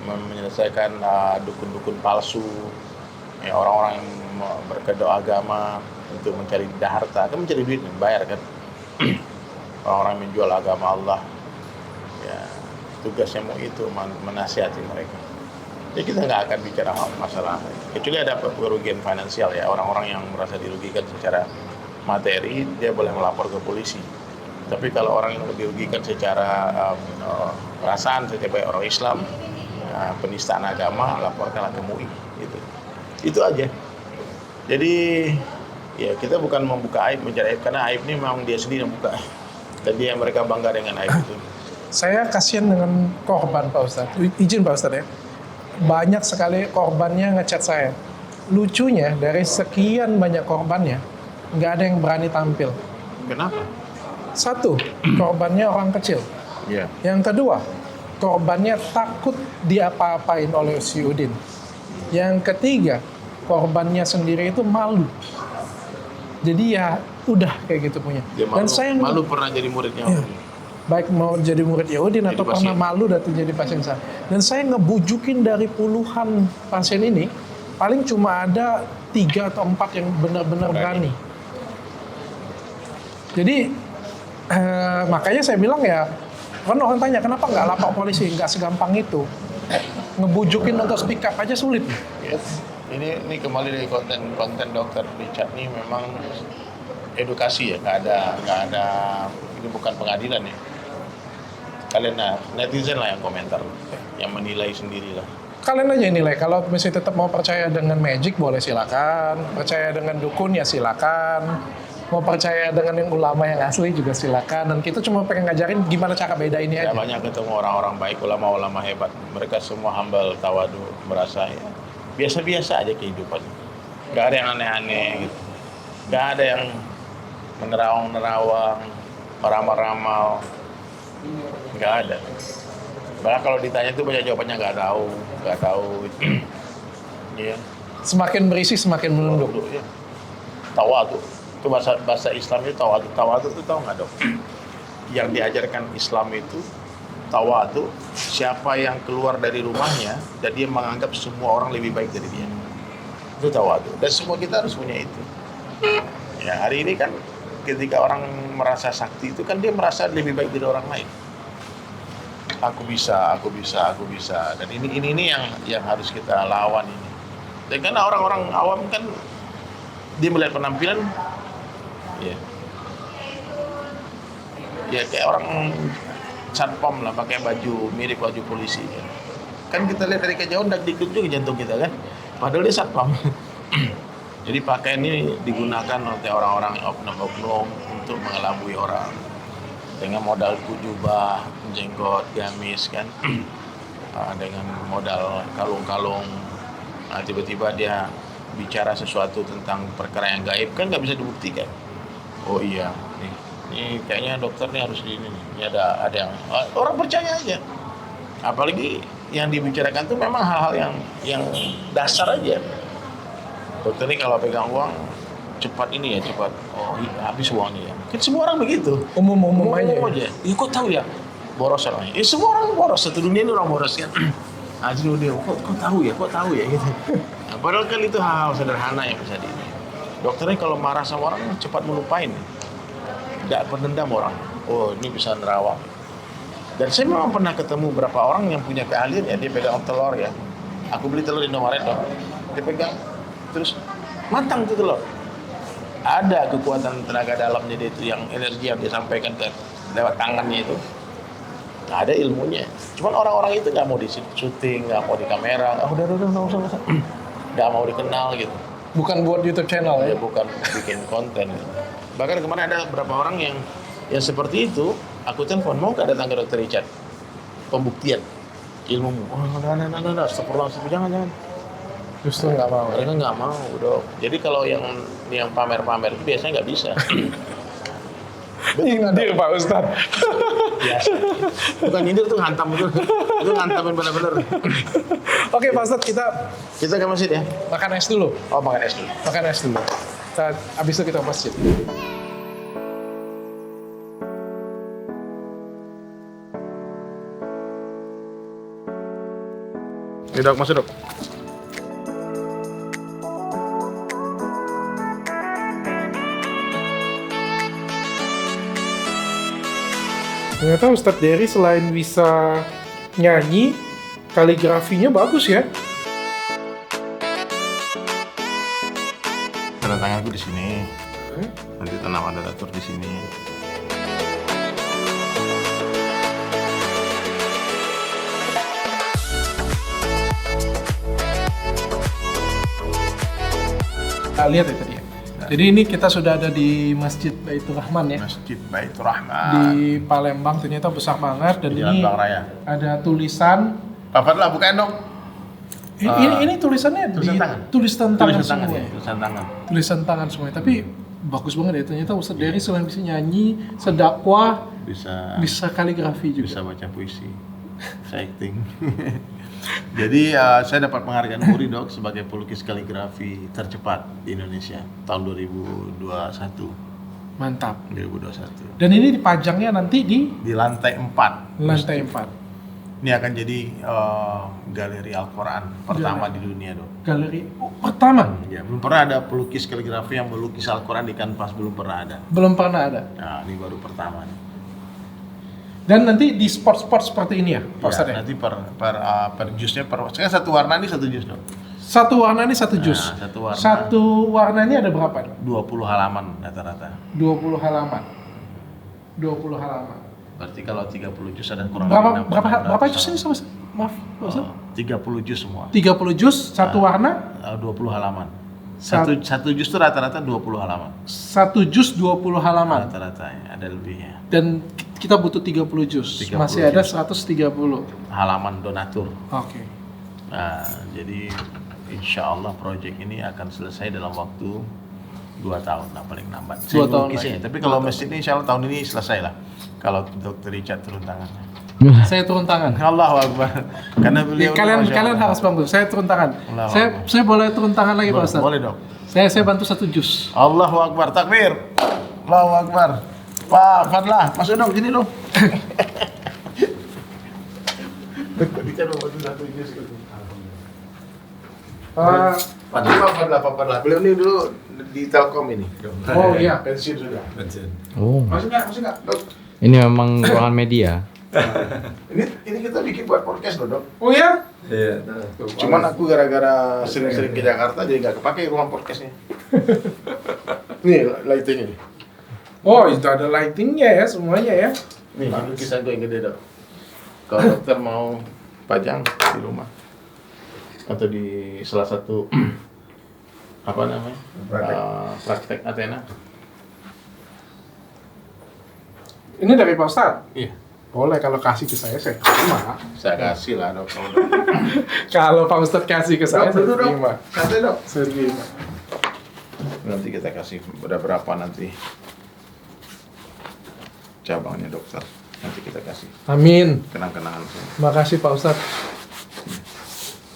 menyelesaikan dukun-dukun palsu, ya orang-orang yang berkedok agama untuk mencari harta, kan mencari duit, bayar kan. Orang-orang menjual agama Allah, ya tugasnya mau itu menasihati mereka. Jadi kita nggak akan bicara masalah, kecuali ada kerugian finansial ya, orang-orang yang merasa dirugikan secara materi dia boleh melapor ke polisi. Tapi kalau orang yang dirugikan secara perasaan, seperti orang Islam, penistaan agama, laporkanlah ke MUI. Itu aja. Jadi ya kita bukan membuka aib, mencari aib, karena aib ini memang dia sendiri yang buka. Dan dia mereka bangga dengan aib itu. Saya kasihan dengan korban Pak Ustadz. Izin Pak Ustadz ya. Banyak sekali korbannya ngechat saya. Lucunya dari sekian banyak korbannya, nggak ada yang berani tampil. Kenapa? Satu, korbannya orang kecil. Iya. Yang kedua, korbannya takut diapa-apain oleh si Udin. Yang ketiga, korbannya sendiri itu malu. Jadi ya udah kayak gitu punya. Dia malu, Dan saya malu pernah jadi muridnya. Ya, baik mau jadi murid Yahudin atau pernah malu datang jadi pasien saya. Dan saya ngebujukin dari puluhan pasien ini, paling cuma ada 3 atau 4 yang benar-benar berani. Jadi makanya saya bilang ya, kan orang tanya kenapa nggak lapor polisi, nggak segampang itu. Ngebujukin untuk speak up aja sulit. Yes. Ini kembali dari konten Dokter Richard ini memang edukasi ya, nggak ada ini bukan pengadilan ya. Kalian netizen lah yang komentar, yang menilai sendiri lah. Kalian aja yang nilai. Kalau masih tetap mau percaya dengan magic boleh silakan, percaya dengan dukun ya silakan, mau percaya dengan yang ulama yang asli juga silakan. Dan kita cuma pengen ngajarin gimana cara bedainnya aja. Banyak ketemu orang-orang baik, ulama-ulama hebat. Mereka semua humble, tawadu, merasa ya biasa-biasa aja kehidupan. Gak ada yang aneh-aneh gitu. Gak ada yang menerawang-nerawang, meramal-ramal. Gak ada. Bahkan kalau ditanya itu banyak jawabannya gak tahu. Iya. Semakin berisi semakin menunduk. Ya. Tawadu. Itu bahasa Islam itu tawadu. Tawadu itu tahu nggak dok? Yang diajarkan Islam itu tawadu, siapa yang keluar dari rumahnya dan dia menganggap semua orang lebih baik dari dia. Itu tawadu. Dan semua kita harus punya itu. Ya, hari ini kan ketika orang merasa sakti itu kan dia merasa lebih baik dari orang lain. Aku bisa. Dan ini yang harus kita lawan ini. Dan karena orang-orang awam kan dia melihat penampilan, ya kayak orang satpam lah, pakai baju mirip baju polisi kan kita lihat dari kejauhan deg-deg juga jantung kita kan, padahal dia satpam. Jadi pakaian ini digunakan oleh orang-orang oknum-oknum untuk mengelabui orang dengan modal jubah, jenggot, gamis kan, dengan modal kalung-kalung. Nah, tiba-tiba dia bicara sesuatu tentang perkara yang gaib kan nggak bisa dibuktikan. Oh iya, ini kayaknya dokter nih harus ini ada yang orang percaya aja. Apalagi yang dibicarakan tuh memang hal-hal yang dasar aja. Dokter ini kalau pegang uang cepat habis uangnya ya. Kan semua orang begitu. Umum aja. Ya kok tahu ya boros orangnya. Ya semua orang boros, satu dunia ini orang boros kan. Aduh dia kok tahu ya gitu. Nah, padahal kan itu hal-hal sederhana yang bisa ini. Dokternya kalau marah sama orang cepat melupain. Tidak pendendam orang. Oh ini bisa nerawang. Dan saya memang pernah ketemu beberapa orang yang punya keahlian ya, dia pegang telur ya. Aku beli telur di Indomaret dong. Dia pegang terus matang tuh telur. Ada kekuatan tenaga dalamnya dia itu, yang energi yang dia sampaikan lewat tangannya itu. Nah, ada ilmunya. Cuman orang-orang itu nggak mau di syuting, nggak mau di kamera, udah nggak usah, nggak mau dikenal gitu. Bukan buat YouTube channel ya? Bukan bikin konten. Bahkan kemarin ada beberapa orang yang seperti itu, aku telepon, mau nggak datang ke Dr. Richard? Pembuktian ilmumu. Oh, nah, astagfirullah, jangan. Justru nggak mau. Mereka nggak mau, dok. Jadi kalau yang pamer-pamer itu biasanya nggak bisa. Nyindir Pak Ustadz. Biasa. Bukan nyindir tuh hantam itu. Itu hantamin benar-benar. Oke Pak Ustadz, kita Kita ke masjid ya? makan es dulu. Oh, makan es dulu. Makan es dulu. Habis itu kita ke masjid. Ini dok, masuk dok. Ternyata Ustadz Dery selain bisa nyanyi, kaligrafinya bagus ya. Tanda tanganku di sini. Nanti tanam ada datur di sini. Nah, lihat itu dia. Jadi ini kita sudah ada di Masjid Baitur Rahman ya. Masjid Baitur Rahman. Di Palembang, ternyata besar banget dan Di Jalan ini Bang Raya. ada tulisan. Pafatlah, bukain dok. Ini tulisannya tulisan tangan. Tulisan tangan Tulisan tangan semua. ya, tulisan tangan. Tulisan tangan semua. Tapi bagus banget ya. Ternyata Ustadz Dery selain bisa nyanyi, sedakwah, bisa kaligrafi juga. Bisa baca puisi, bisa acting. Jadi saya dapat penghargaan Muri dok sebagai pelukis kaligrafi tercepat di Indonesia tahun 2021. Mantap. 2021. Dan ini dipajangnya nanti di Lantai 4. lantai 4. Ini akan jadi galeri Al-Quran pertama di dunia dok. Galeri pertama. Ya, belum pernah ada pelukis kaligrafi yang melukis Al-Quran di kanvas, belum pernah ada. Belum pernah ada. Nah, ini baru pertama nih. Dan nanti di sport-sport seperti ini ya, Pak Ustadz ya? Nanti per jusnya sekarang satu warna ini satu jus dok. Satu warna ini satu jus. Nah, Satu warna ini ada berapa? 20 halaman rata-rata. 20 halaman. 20 halaman. Berarti kalau 30 jus ada kurang Berapa jus ini sama? Maaf, Pak Ustadz. 30 jus semua. 30 jus, satu warna? 20 halaman. Satu jus itu rata-rata 20 halaman. Satu jus 20 halaman. Rata-rata ya, ada lebihnya. Dan kita butuh 30 jus. 30 Masih ada jus. 130. Halaman donatur. Oke. Nah, jadi insya Allah proyek ini akan selesai dalam waktu 2 tahun lah paling lambat. 2 tahun lukisnya. lagi. Tapi kalau masjid ini insya Allah tahun ini selesai lah. Kalau Dr. Richard turun tangannya. Saya turun tangan. Allahu Akbar. Karena beliau Kalian harus bantu. Saya turun tangan. Saya boleh turun tangan lagi Pak Ustadz? Boleh dong. Saya bantu satu jus. Allahu Akbar. Takbir. Allahu Akbar. Pak Fadlah, masuk dong sini dong. kita dong waktu satu jus itu. Ah, 45, 48. Beliau ini dulu di Telkom ini. oh iya. Pensiun sudah. Oh, Masih nggak, Dok? ini memang ruangan media. Ini kita bikin buat podcast loh, Dok. Oh iya? Cuman aku gara-gara sering-sering ke Jakarta jadi nggak kepake ruang podcastnya. Nih lightingnya nih. Oh, itu ada lightingnya ya semuanya ya. Nih lukisan gue yang gede, Dok. Kalau dokter mau pajang di rumah atau di salah satu apa namanya praktek Athena. Ini dari Pak Ustadz? Iya. Boleh, kalau kasih ke saya terima. Saya kasih lah, Dok. Kalau Pak Ustadz kasih ke saya Dok, duduk, Dok. terima. Santai, Dok. Saya terima. Nanti kita kasih berapa nanti cabangnya dokter. Nanti kita kasih Amin. kenang-kenangan semua. Makasih Pak Ustadz.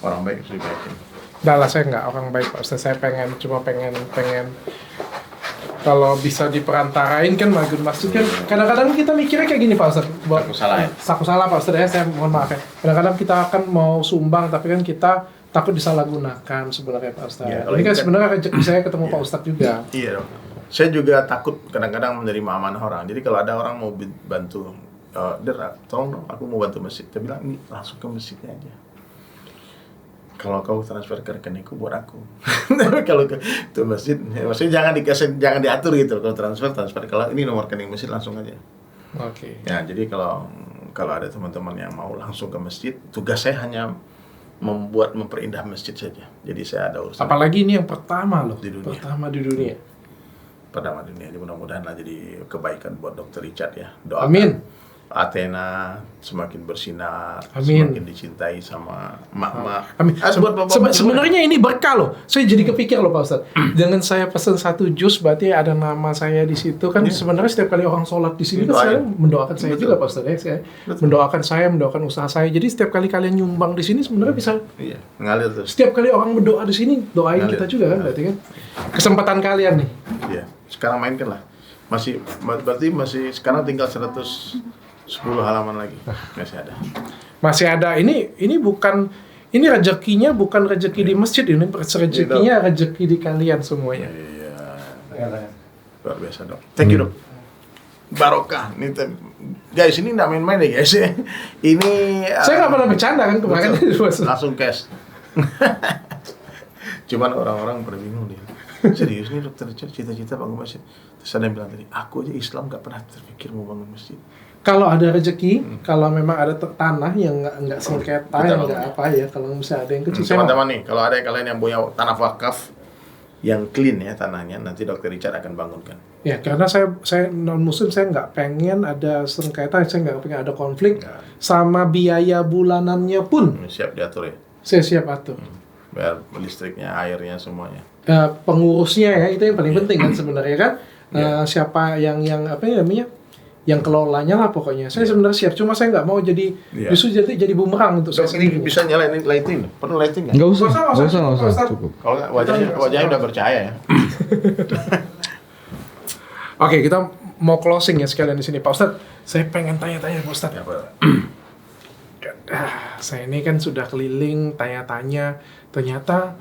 Orang baik harus dibaikin. Udah lah, saya nggak orang baik Pak Ustadz. Saya cuma pengen kalau bisa diperantarain kan magun masjid kan. Kadang-kadang kita mikirnya kayak gini Pak Ustadz. Aku salah ya? Aku salah Pak Ustadz ya, saya mohon maaf ya. Kadang-kadang kita akan mau sumbang tapi kan kita takut disalahgunakan sebenarnya Pak Ustadz. Ya, Ini kan sebenarnya rezeki saya ketemu Pak Ustadz juga. Iya, Dok. Saya juga takut kadang-kadang menerima amanah orang. Jadi kalau ada orang mau bantu, tolong dong, aku mau bantu masjid. Dia bilang, ini langsung ke masjidnya aja. Kalau kau transfer ke rekeningku buat aku. Tapi kalau ke masjid, maksudnya jangan diatur gitu. Kalau transfer. Kalau ini nomor rekening masjid langsung aja. Oke. Ya, jadi kalau ada teman-teman yang mau langsung ke masjid, tugas saya hanya memperindah masjid saja. Jadi saya ada urusan. Apalagi ini yang pertama loh. Di dunia. Pertama di dunia. Pertama dunia. Jadi mudah-mudahan lah jadi kebaikan buat Dr. Richard ya. Doakan Amin. Athena semakin bersinar, Amin. semakin dicintai sama mak-mak. Amin. Buat bapak-bapak Sebenarnya ini berkah loh. Saya jadi kepikir loh Pak Ustadz. Dengan saya pesan 1 jus berarti ada nama saya di situ kan. Sebenarnya setiap kali orang sholat di sini kan saya mendoakan saya juga Pak Ustadz ya. Saya mendoakan usaha saya. Jadi setiap kali kalian nyumbang di sini sebenarnya bisa. Iya, ngalir terus. Setiap kali orang berdoa di sini doain Ngalir. kita juga kan berarti kan. Kesempatan kalian nih. Iya, sekarang mainkan lah. Berarti masih sekarang tinggal 110 halaman lagi. Masih ada. Masih ada. Ini bukan, ini rezekinya bukan rezeki di masjid, ini rezekinya rezeki di kalian semuanya. Iya. Luar biasa, Dok. Thank you, Dok. Barokah. Guys, ini nggak main-main deh, guys. Ini Saya nggak pernah bercanda kan kemarin. langsung cash. Cuman orang-orang pada bingung dia. Serius nih dokter Richard cita-cita bangun masjid. Terus ada yang bilang tadi, aku aja Islam nggak pernah terpikir mau bangun masjid. Kalau ada rezeki, kalau memang ada tanah yang nggak sengketa, Kita yang bangun. nggak apa ya, kalau misalnya ada yang kecil, saya Teman-teman nih, kalau ada kalian yang punya tanah wakaf yang clean ya tanahnya, nanti dokter Richard akan bangunkan. ya karena saya non muslim, saya nggak pengen ada sengketa, saya nggak pengen ada konflik, sama biaya bulanannya pun Siap diatur ya. saya siap atur. Biar listriknya, airnya semuanya. Pengurusnya ya itu yang paling penting kan sebenarnya kan. Siapa yang apa namanya, yang kelolanya lah pokoknya. Saya sebenarnya siap, cuma saya nggak mau jadi justru jadi bumerang untuk Dok, saya ini sendiri. bisa nyalain lighting? Perlu lighting nggak? Nggak usah, Nggak usah. cukup. Kalau nggak, wajahnya udah bercahaya ya. Oke, kita mau closing ya sekalian di sini, Pak Ustadz. Saya pengen tanya-tanya Pak Ustadz. Ya, Pak. Saya ini kan sudah keliling tanya-tanya, ternyata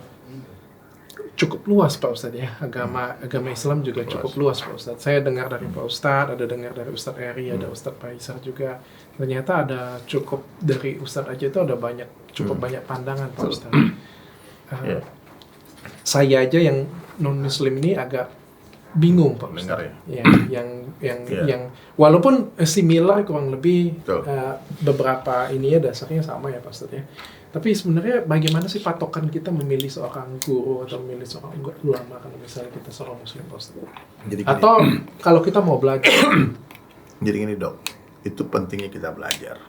cukup luas Pak Ustadz ya. Agama Islam juga cukup luas Pak Ustadz. Saya dengar dari Pak Ustadz, ada dengar dari Ustadz Eri, ada Ustadz Faisal juga. Ternyata ada cukup dari Ustadz aja itu ada cukup banyak pandangan Pak Ustadz. Iya. Saya aja yang non Muslim ini agak bingung Pak Dengar Ustadz. ya. Yang walaupun similar kurang lebih Betul. beberapa ini ya dasarnya sama ya Pak Ustadz ya. Tapi sebenarnya bagaimana sih patokan kita memilih seorang guru atau memilih seorang ulama kalau misalnya kita seorang muslim Pak Ustadz? Jadi gini, Atau kalau kita mau belajar. jadi gini Dok, itu pentingnya kita belajar.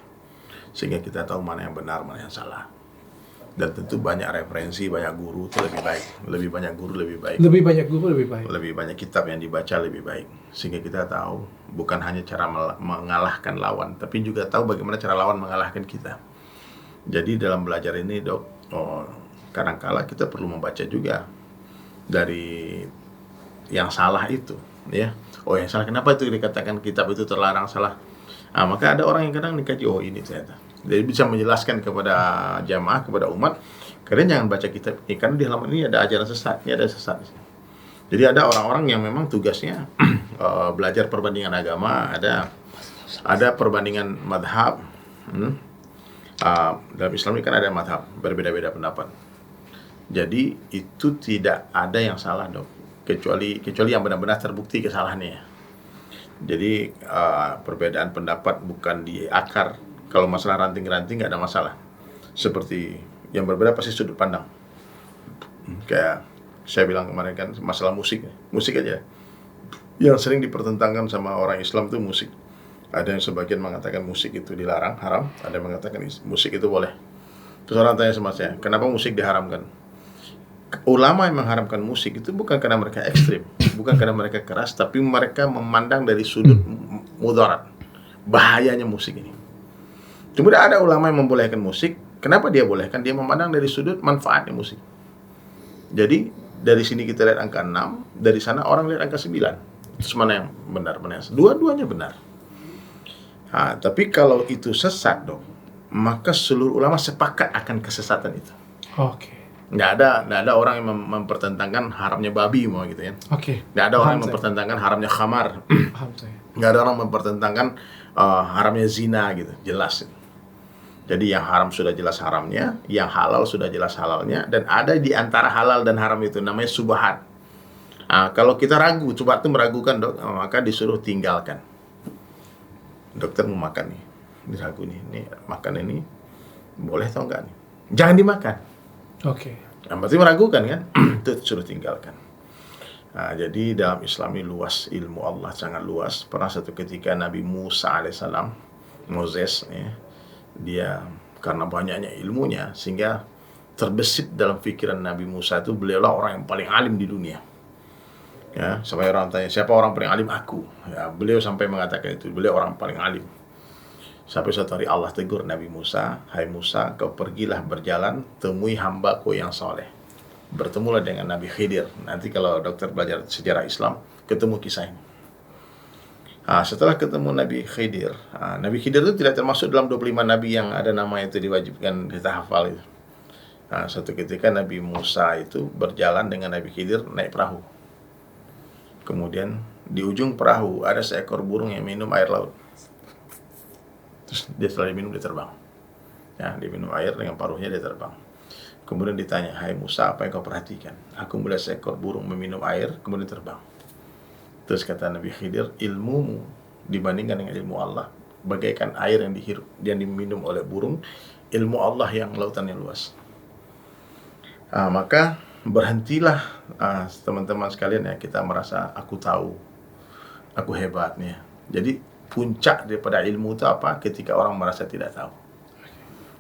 Sehingga kita tahu mana yang benar, mana yang salah. Dan tentu banyak referensi, banyak guru itu lebih baik. Lebih banyak guru lebih baik. Lebih banyak guru lebih baik. Lebih banyak kitab yang dibaca lebih baik. Sehingga kita tahu bukan hanya cara mengalahkan lawan, tapi juga tahu bagaimana cara lawan mengalahkan kita. Jadi dalam belajar ini Dok, kadang-kala kita perlu membaca juga dari yang salah itu, ya. Yang salah, kenapa itu dikatakan kitab itu terlarang salah? Nah, maka ada orang yang kadang dikaji, oh ini ternyata. Jadi bisa menjelaskan kepada jamaah, kepada umat, kalian jangan baca kitab ini karena di halaman ini ada ajaran sesat, ini ada sesat. Jadi ada orang-orang yang memang tugasnya belajar perbandingan agama, ada perbandingan madhab. Dalam Islam ini kan ada madhab, berbeda-beda pendapat. Jadi itu tidak ada yang salah dok, kecuali yang benar-benar terbukti kesalahannya. Jadi perbedaan pendapat bukan di akar. Kalau masalah ranting-ranting nggak ada masalah. Seperti yang berbeda pasti sudut pandang. Kayak saya bilang kemarin kan masalah musik aja. Yang sering dipertentangkan sama orang Islam itu musik. Ada yang sebagian mengatakan musik itu dilarang, haram. Ada yang mengatakan musik itu boleh. Terus orang tanya sama saya, kenapa musik diharamkan? Ulama yang mengharamkan musik itu bukan karena mereka ekstrim, bukan karena mereka keras, tapi mereka memandang dari sudut mudarat, bahayanya musik ini. Kemudian ada ulama yang membolehkan musik. Kenapa dia bolehkan? Dia memandang dari sudut manfaatnya musik. Jadi dari sini kita lihat angka 6, dari sana orang lihat angka 9. Terus mana yang benar? Dua-duanya benar. Nah, tapi kalau itu sesat dong, maka seluruh ulama sepakat akan kesesatan itu. Oke. Nggak ada orang yang mempertentangkan haramnya babi mau gitu ya. Oke. Nggak ada orang yang mempertentangkan haramnya khamar. Paham saya. Nggak ada orang yang mempertentangkan haramnya zina gitu. Jelas. Jadi yang haram sudah jelas haramnya, yang halal sudah jelas halalnya, dan ada di antara halal dan haram itu namanya subahat. Nah, kalau kita ragu, coba itu meragukan dok, maka disuruh tinggalkan. Dokter mau makan nih, diragu nih makan ini boleh atau enggak nih? Jangan dimakan. Oke. Yang berarti meragukan kan? Itu suruh tinggalkan. Nah, jadi dalam Islam ini luas, ilmu Allah sangat luas. Pernah satu ketika Nabi Musa alaihissalam, Moses ya, dia karena banyaknya ilmunya sehingga terbesit dalam pikiran Nabi Musa itu beliaulah orang yang paling alim di dunia. Ya, sampai orang tanya siapa orang paling alim? Aku. Ya, beliau sampai mengatakan itu, beliau orang paling alim. Sampai suatu hari Allah tegur Nabi Musa, hai Musa, kau pergilah berjalan, temui hambaku yang soleh. Bertemulah dengan Nabi Khidir. Nanti kalau dokter belajar sejarah Islam, ketemu kisah ini. Nah, setelah ketemu Nabi Khidir, Nabi Khidir itu tidak termasuk dalam 25 Nabi yang ada nama itu diwajibkan kita hafal itu. Nah, suatu ketika Nabi Musa itu berjalan dengan Nabi Khidir naik perahu. Kemudian di ujung perahu ada seekor burung yang minum air laut. Terus dia setelah diminum dia terbang. Ya, dia minum air dengan paruhnya dia terbang. Kemudian ditanya, hai Musa, apa yang kau perhatikan? Aku melihat seekor burung meminum air kemudian terbang. Terus kata Nabi Khidir, ilmumu dibandingkan dengan ilmu Allah bagaikan air yang dihirup dan diminum oleh burung, ilmu Allah yang lautannya luas. Maka berhentilah teman-teman sekalian ya, kita merasa aku tahu, aku hebat nih. Jadi puncak daripada ilmu itu apa? Ketika orang merasa tidak tahu.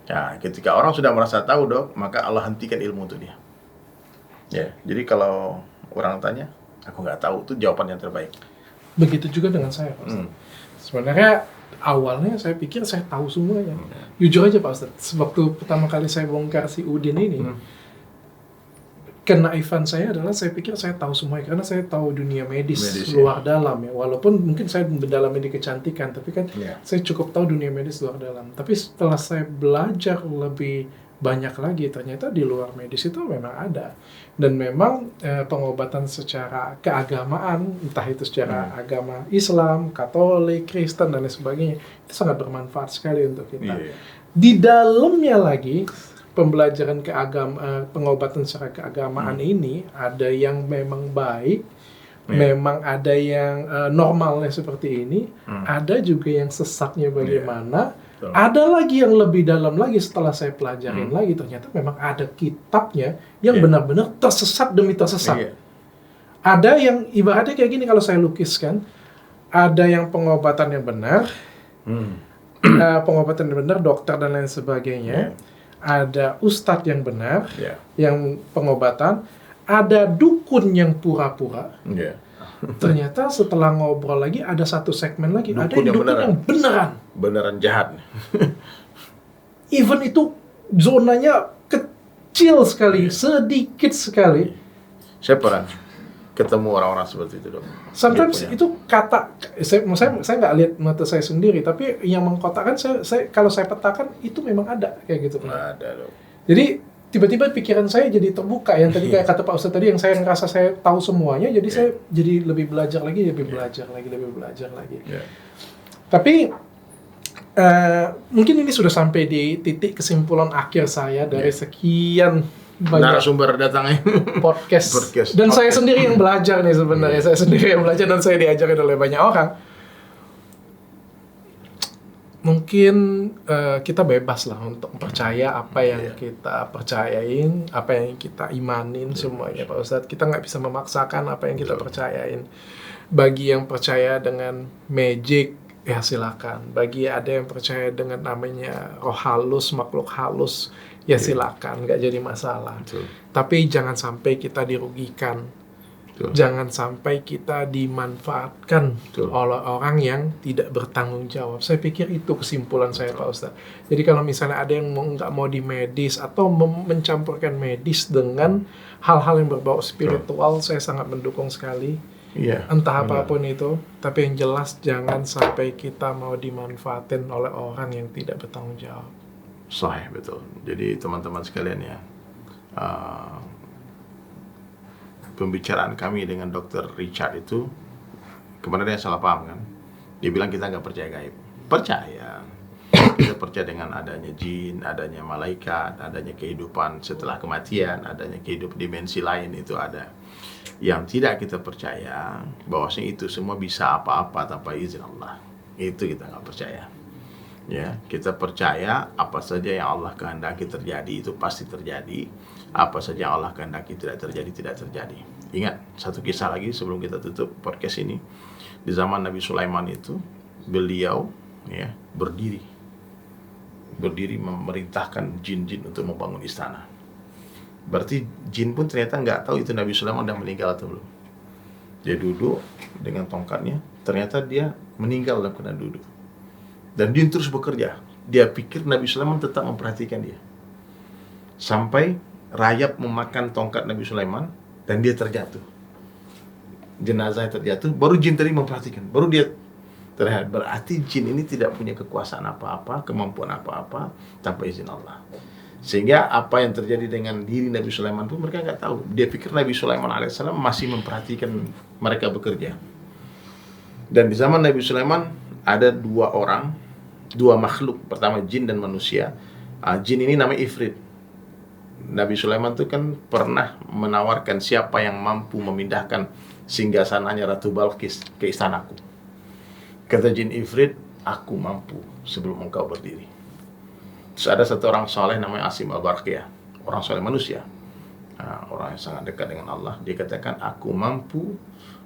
Ya, ketika orang sudah merasa tahu dok, maka Allah hentikan ilmu itu dia. Ya, jadi kalau orang tanya, aku nggak tahu, itu jawaban yang terbaik. Begitu juga dengan saya, Pak Ustadz. Sebenarnya awalnya saya pikir saya tahu semuanya. Jujur aja Pak Ustadz, waktu pertama kali saya bongkar si Udin ini, kenaifan saya adalah saya pikir saya tahu semuanya karena saya tahu dunia medis luar dalam ya. Walaupun mungkin saya mendalamnya di kecantikan, tapi kan saya cukup tahu dunia medis luar dalam. Tapi setelah saya belajar lebih banyak lagi, ternyata di luar medis itu memang ada. Dan memang pengobatan secara keagamaan, entah itu secara agama Islam, Katolik, Kristen, dan lain sebagainya, itu sangat bermanfaat sekali untuk kita. Di dalamnya lagi, pembelajaran pengobatan secara keagamaan ini, ada yang memang baik, memang ada yang normalnya seperti ini, ada juga yang sesatnya bagaimana, ada lagi yang lebih dalam lagi setelah saya pelajarin lagi, ternyata memang ada kitabnya yang benar-benar tersesat demi tersesat. Ada yang ibaratnya kayak gini kalau saya lukiskan, ada yang pengobatan yang benar, pengobatan yang benar, dokter dan lain sebagainya, ada ustadz yang benar, yang pengobatan, ada dukun yang pura-pura. Ternyata setelah ngobrol lagi ada satu segmen lagi, dukun ada dukun yang beneran jahat. Even itu zonanya kecil sekali, sedikit sekali. Saya pernah ketemu orang-orang seperti itu, Dok. Sometimes Dia punya- itu kata saya nggak lihat mata saya sendiri, tapi yang mengkotakkan saya kalau saya petakan itu memang ada kayak gitu. ada, Dok. Jadi tiba-tiba pikiran saya jadi terbuka yang tadi kayak kata Pak Ustadz tadi yang saya ngerasa saya tahu semuanya, jadi saya jadi lebih belajar lagi. Ya. Tapi mungkin ini sudah sampai di titik kesimpulan akhir saya dari sekian banyak Narasumber datangnya. podcast. Podcast. Dan saya Podcast. sendiri yang belajar nih sebenarnya. Saya sendiri yang belajar dan saya diajarin oleh banyak orang. Mungkin kita bebas lah untuk percaya apa yang kita percayain, apa yang kita imanin semuanya Pak Ustadz. Kita nggak bisa memaksakan apa yang kita percayain. Bagi yang percaya dengan magic, ya silakan. Bagi ada yang percaya dengan namanya roh halus, makhluk halus, ya silakan, nggak jadi masalah. Betul. Tapi jangan sampai kita dirugikan. Betul. Jangan sampai kita dimanfaatkan Betul. oleh orang yang tidak bertanggung jawab. Saya pikir itu kesimpulan saya Pak Ustadz. Jadi kalau misalnya ada yang nggak mau di medis atau mencampurkan medis dengan hal-hal yang berbau spiritual, saya sangat mendukung sekali. Iya. Entah apapun itu, tapi yang jelas jangan sampai kita mau dimanfaatin oleh orang yang tidak bertanggung jawab. Sahih, betul. Jadi teman-teman sekalian ya, pembicaraan kami dengan Dr. Richard itu kemarin dia salah paham kan. Dia bilang kita nggak percaya gaib. Percaya. Kita percaya dengan adanya jin, adanya malaikat, adanya kehidupan setelah kematian, adanya kehidupan dimensi lain itu ada. Yang tidak kita percaya bahwasanya itu semua bisa apa-apa tanpa izin Allah. Itu kita nggak percaya. Ya, kita percaya apa saja yang Allah kehendaki terjadi itu pasti terjadi. Apa saja yang Allah kehendaki tidak terjadi, tidak terjadi. Ingat, satu kisah lagi sebelum kita tutup podcast ini. Di zaman Nabi Sulaiman itu, beliau ya berdiri memerintahkan jin-jin untuk membangun istana. Berarti jin pun ternyata nggak tahu itu Nabi Sulaiman udah meninggal atau belum. Dia duduk dengan tongkatnya, ternyata dia meninggal dalam keadaan duduk. Dan dia terus bekerja. Dia pikir Nabi Sulaiman tetap memperhatikan dia. Sampai rayap memakan tongkat Nabi Sulaiman dan dia terjatuh. Jenazahnya terjatuh, baru jin tadi memperhatikan. Baru dia terlihat. Berarti jin ini tidak punya kekuasaan apa-apa, kemampuan apa-apa tanpa izin Allah. Sehingga apa yang terjadi dengan diri Nabi Sulaiman pun mereka nggak tahu. Dia pikir Nabi Sulaiman alaihissalam masih memperhatikan mereka bekerja. Dan di zaman Nabi Sulaiman ada dua makhluk. Pertama jin dan manusia. Jin ini namanya Ifrit. Nabi Sulaiman itu kan pernah menawarkan siapa yang mampu memindahkan singgasananya Ratu Balqis ke istanaku. Kata jin Ifrit, aku mampu sebelum engkau berdiri. Terus ada satu orang soleh namanya Asim Al-Barqiyah, orang soleh manusia, orang yang sangat dekat dengan Allah. Dia katakan, aku mampu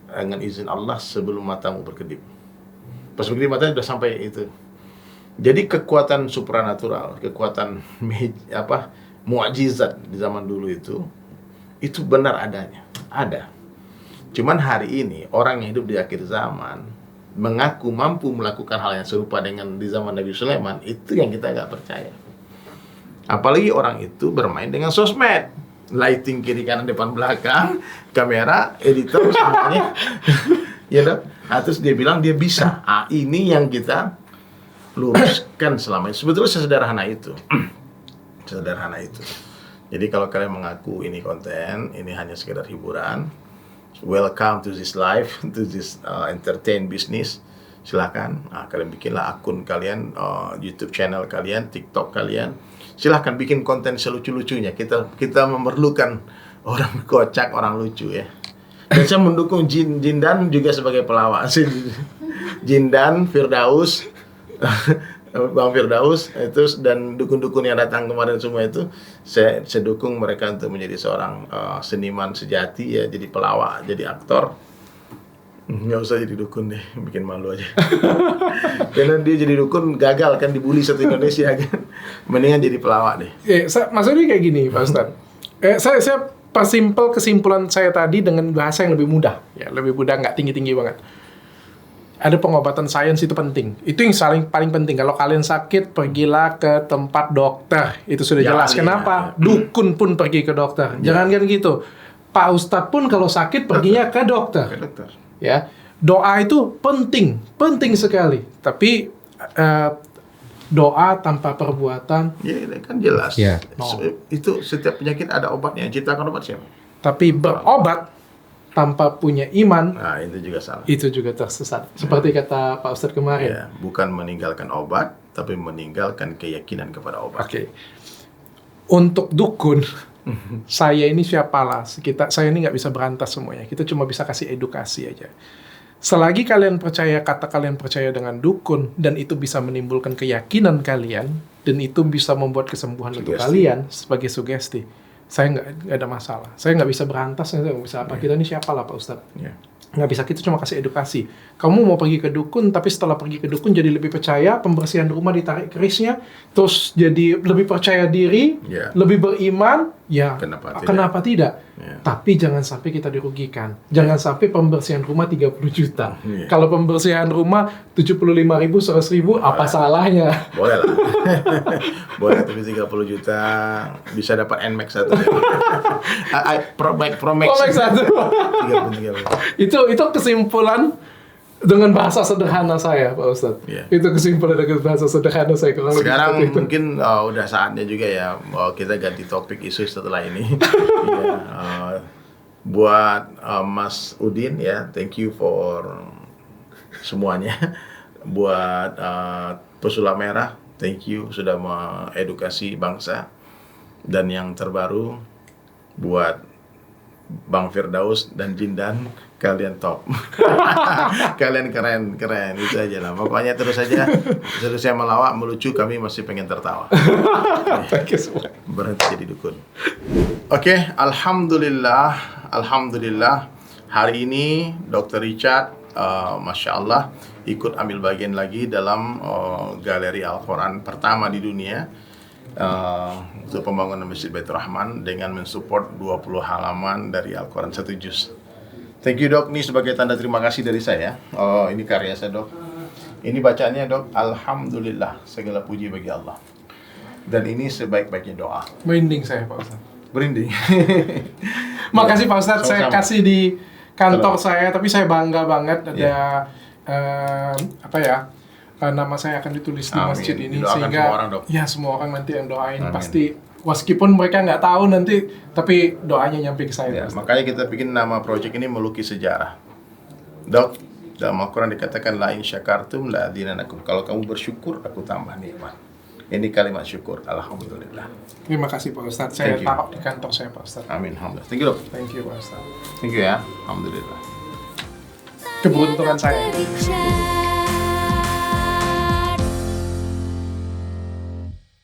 dengan izin Allah sebelum matamu berkedip. Pas berkedip matanya sudah sampai itu. Jadi kekuatan supranatural, kekuatan mu'jizat di zaman dulu itu benar adanya, ada. Cuman hari ini orang yang hidup di akhir zaman mengaku mampu melakukan hal yang serupa dengan di zaman Nabi Sulaiman, itu yang kita nggak percaya. Apalagi orang itu bermain dengan sosmed, lighting kiri kanan depan belakang, kamera, editor semuanya, ya dong. Terus dia bilang dia bisa. Ini yang kita luruskan selama ini. Sebetulnya sesederhana itu. Sederhana itu. Jadi kalau kalian mengaku ini konten, ini hanya sekedar hiburan, welcome to this life, to this entertain business. Silakan, kalian bikinlah akun kalian, YouTube channel kalian, TikTok kalian. Silahkan bikin konten selucu-lucunya. Kita memerlukan orang kocak, orang lucu ya. Dan saya mendukung Jindan juga sebagai pelawak. Jindan, Firdaus, Bang Firdaus itu dan dukun-dukun yang datang kemarin semua itu saya dukung mereka untuk menjadi seorang seniman sejati ya, jadi pelawak, jadi aktor. Nggak usah jadi dukun deh, bikin malu aja. Karena dia jadi dukun gagal kan, dibully satu Indonesia kan. Mendingan jadi pelawak deh. Maksudnya kayak gini Pak Ustadz. Saya simpel kesimpulan saya tadi dengan bahasa yang lebih mudah, ya lebih mudah, nggak tinggi-tinggi banget. Ada pengobatan sains itu penting. Itu yang paling penting. Kalau kalian sakit, pergilah ke tempat dokter. Itu sudah jelas. Kenapa? Dukun pun pergi ke dokter. Jangan kan gitu. Pak Ustadz pun kalau sakit perginya ke dokter. Ke dokter. Ya, doa itu penting sekali. Tapi doa tanpa perbuatan. Ya, kan jelas. Ya. Itu setiap penyakit ada obatnya. Yang ciptakan obat siapa? Tapi berobat tanpa punya iman, Nah, itu juga salah. itu juga tersesat. Seperti kata Pak Ustadz kemarin. Ya, bukan meninggalkan obat, tapi meninggalkan keyakinan kepada obat. Oke. Untuk dukun, saya ini siapalah. Saya ini nggak bisa berantas semuanya. Kita cuma bisa kasih edukasi aja. Selagi kalian percaya, kata kalian percaya dengan dukun, dan itu bisa menimbulkan keyakinan kalian, dan itu bisa membuat kesembuhan untuk Sugesti. kalian sebagai sugesti, saya nggak ada masalah. Saya nggak bisa berantas, saya nggak bisa apa. Kita ini siapalah Pak Ustadz. Ya. Nggak bisa, kita cuma kasih edukasi. Kamu mau pergi ke dukun, tapi setelah pergi ke dukun jadi lebih percaya, pembersihan rumah ditarik kerisnya, terus jadi lebih percaya diri, Ya. lebih beriman, ya Kenapa tidak? Ya. Tapi jangan sampai kita dirugikan. Jangan sampai pembersihan rumah 30 juta. Ya. Kalau pembersihan rumah 75.000, 100.000, apa salahnya? Boleh lah. Boleh, tapi 30 juta bisa dapat NMAX 1. Pro Max. Komik satu. 30. Itu kesimpulan dengan bahasa sederhana saya, Pak Ustadz. Iya. Itu kesimpulan dengan bahasa sederhana saya. Kurang lebih Sekarang seperti itu. mungkin udah saatnya juga ya kita ganti topik isu setelah ini. Ya, buat Mas Udin ya, thank you for semuanya. Buat Pesulap Merah, thank you sudah mengedukasi bangsa. Dan yang terbaru buat Bang Firdaus dan Jindan, kalian top. Kalian keren itu aja lah. Pokoknya terus aja saya melawak, melucu, kami masih pengen tertawa. Thank you semua. Berhenti jadi dukun. Oke, alhamdulillah hari ini Dr. Richard Masya Allah ikut ambil bagian lagi dalam galeri Al-Quran pertama di dunia untuk pembangunan Masjid Baitur Rahman dengan mensupport 20 halaman dari Al-Quran 1 juz. Thank you Dok, ini sebagai tanda terima kasih dari saya. Oh, ini karya saya Dok. Ini bacaannya Dok, alhamdulillah, segala puji bagi Allah. Dan ini sebaik-baiknya doa. Merinding saya, Pak Ustadz. Berinding. Makasih Pak Ustadz, saya Sama-sama. kasih di kantor saya, tapi saya bangga banget ada nama saya akan ditulis di Amin. masjid ini, Didoakan sehingga semua orang, Dok. ya semua orang nanti yang doain. Amin. Pasti meskipun mereka nggak tahu nanti, tapi doanya nyampe ke saya. Ya, Pak Ustadz. makanya kita bikin nama project ini melukis sejarah. Dok, dalam Al-Quran dikatakan la in syakartum la azinanakum. Kalau kamu bersyukur, aku tambah nikmat. Ini kalimat syukur. Alhamdulillah. Terima kasih Pak Ustadz, saya Thank you. taruh di kantor saya Pak Ustadz. Amin. Alhamdulillah. Thank you, Dok. Thank you Pak Ustadz. Thank you ya. Alhamdulillah. Keberuntungan saya. Periksa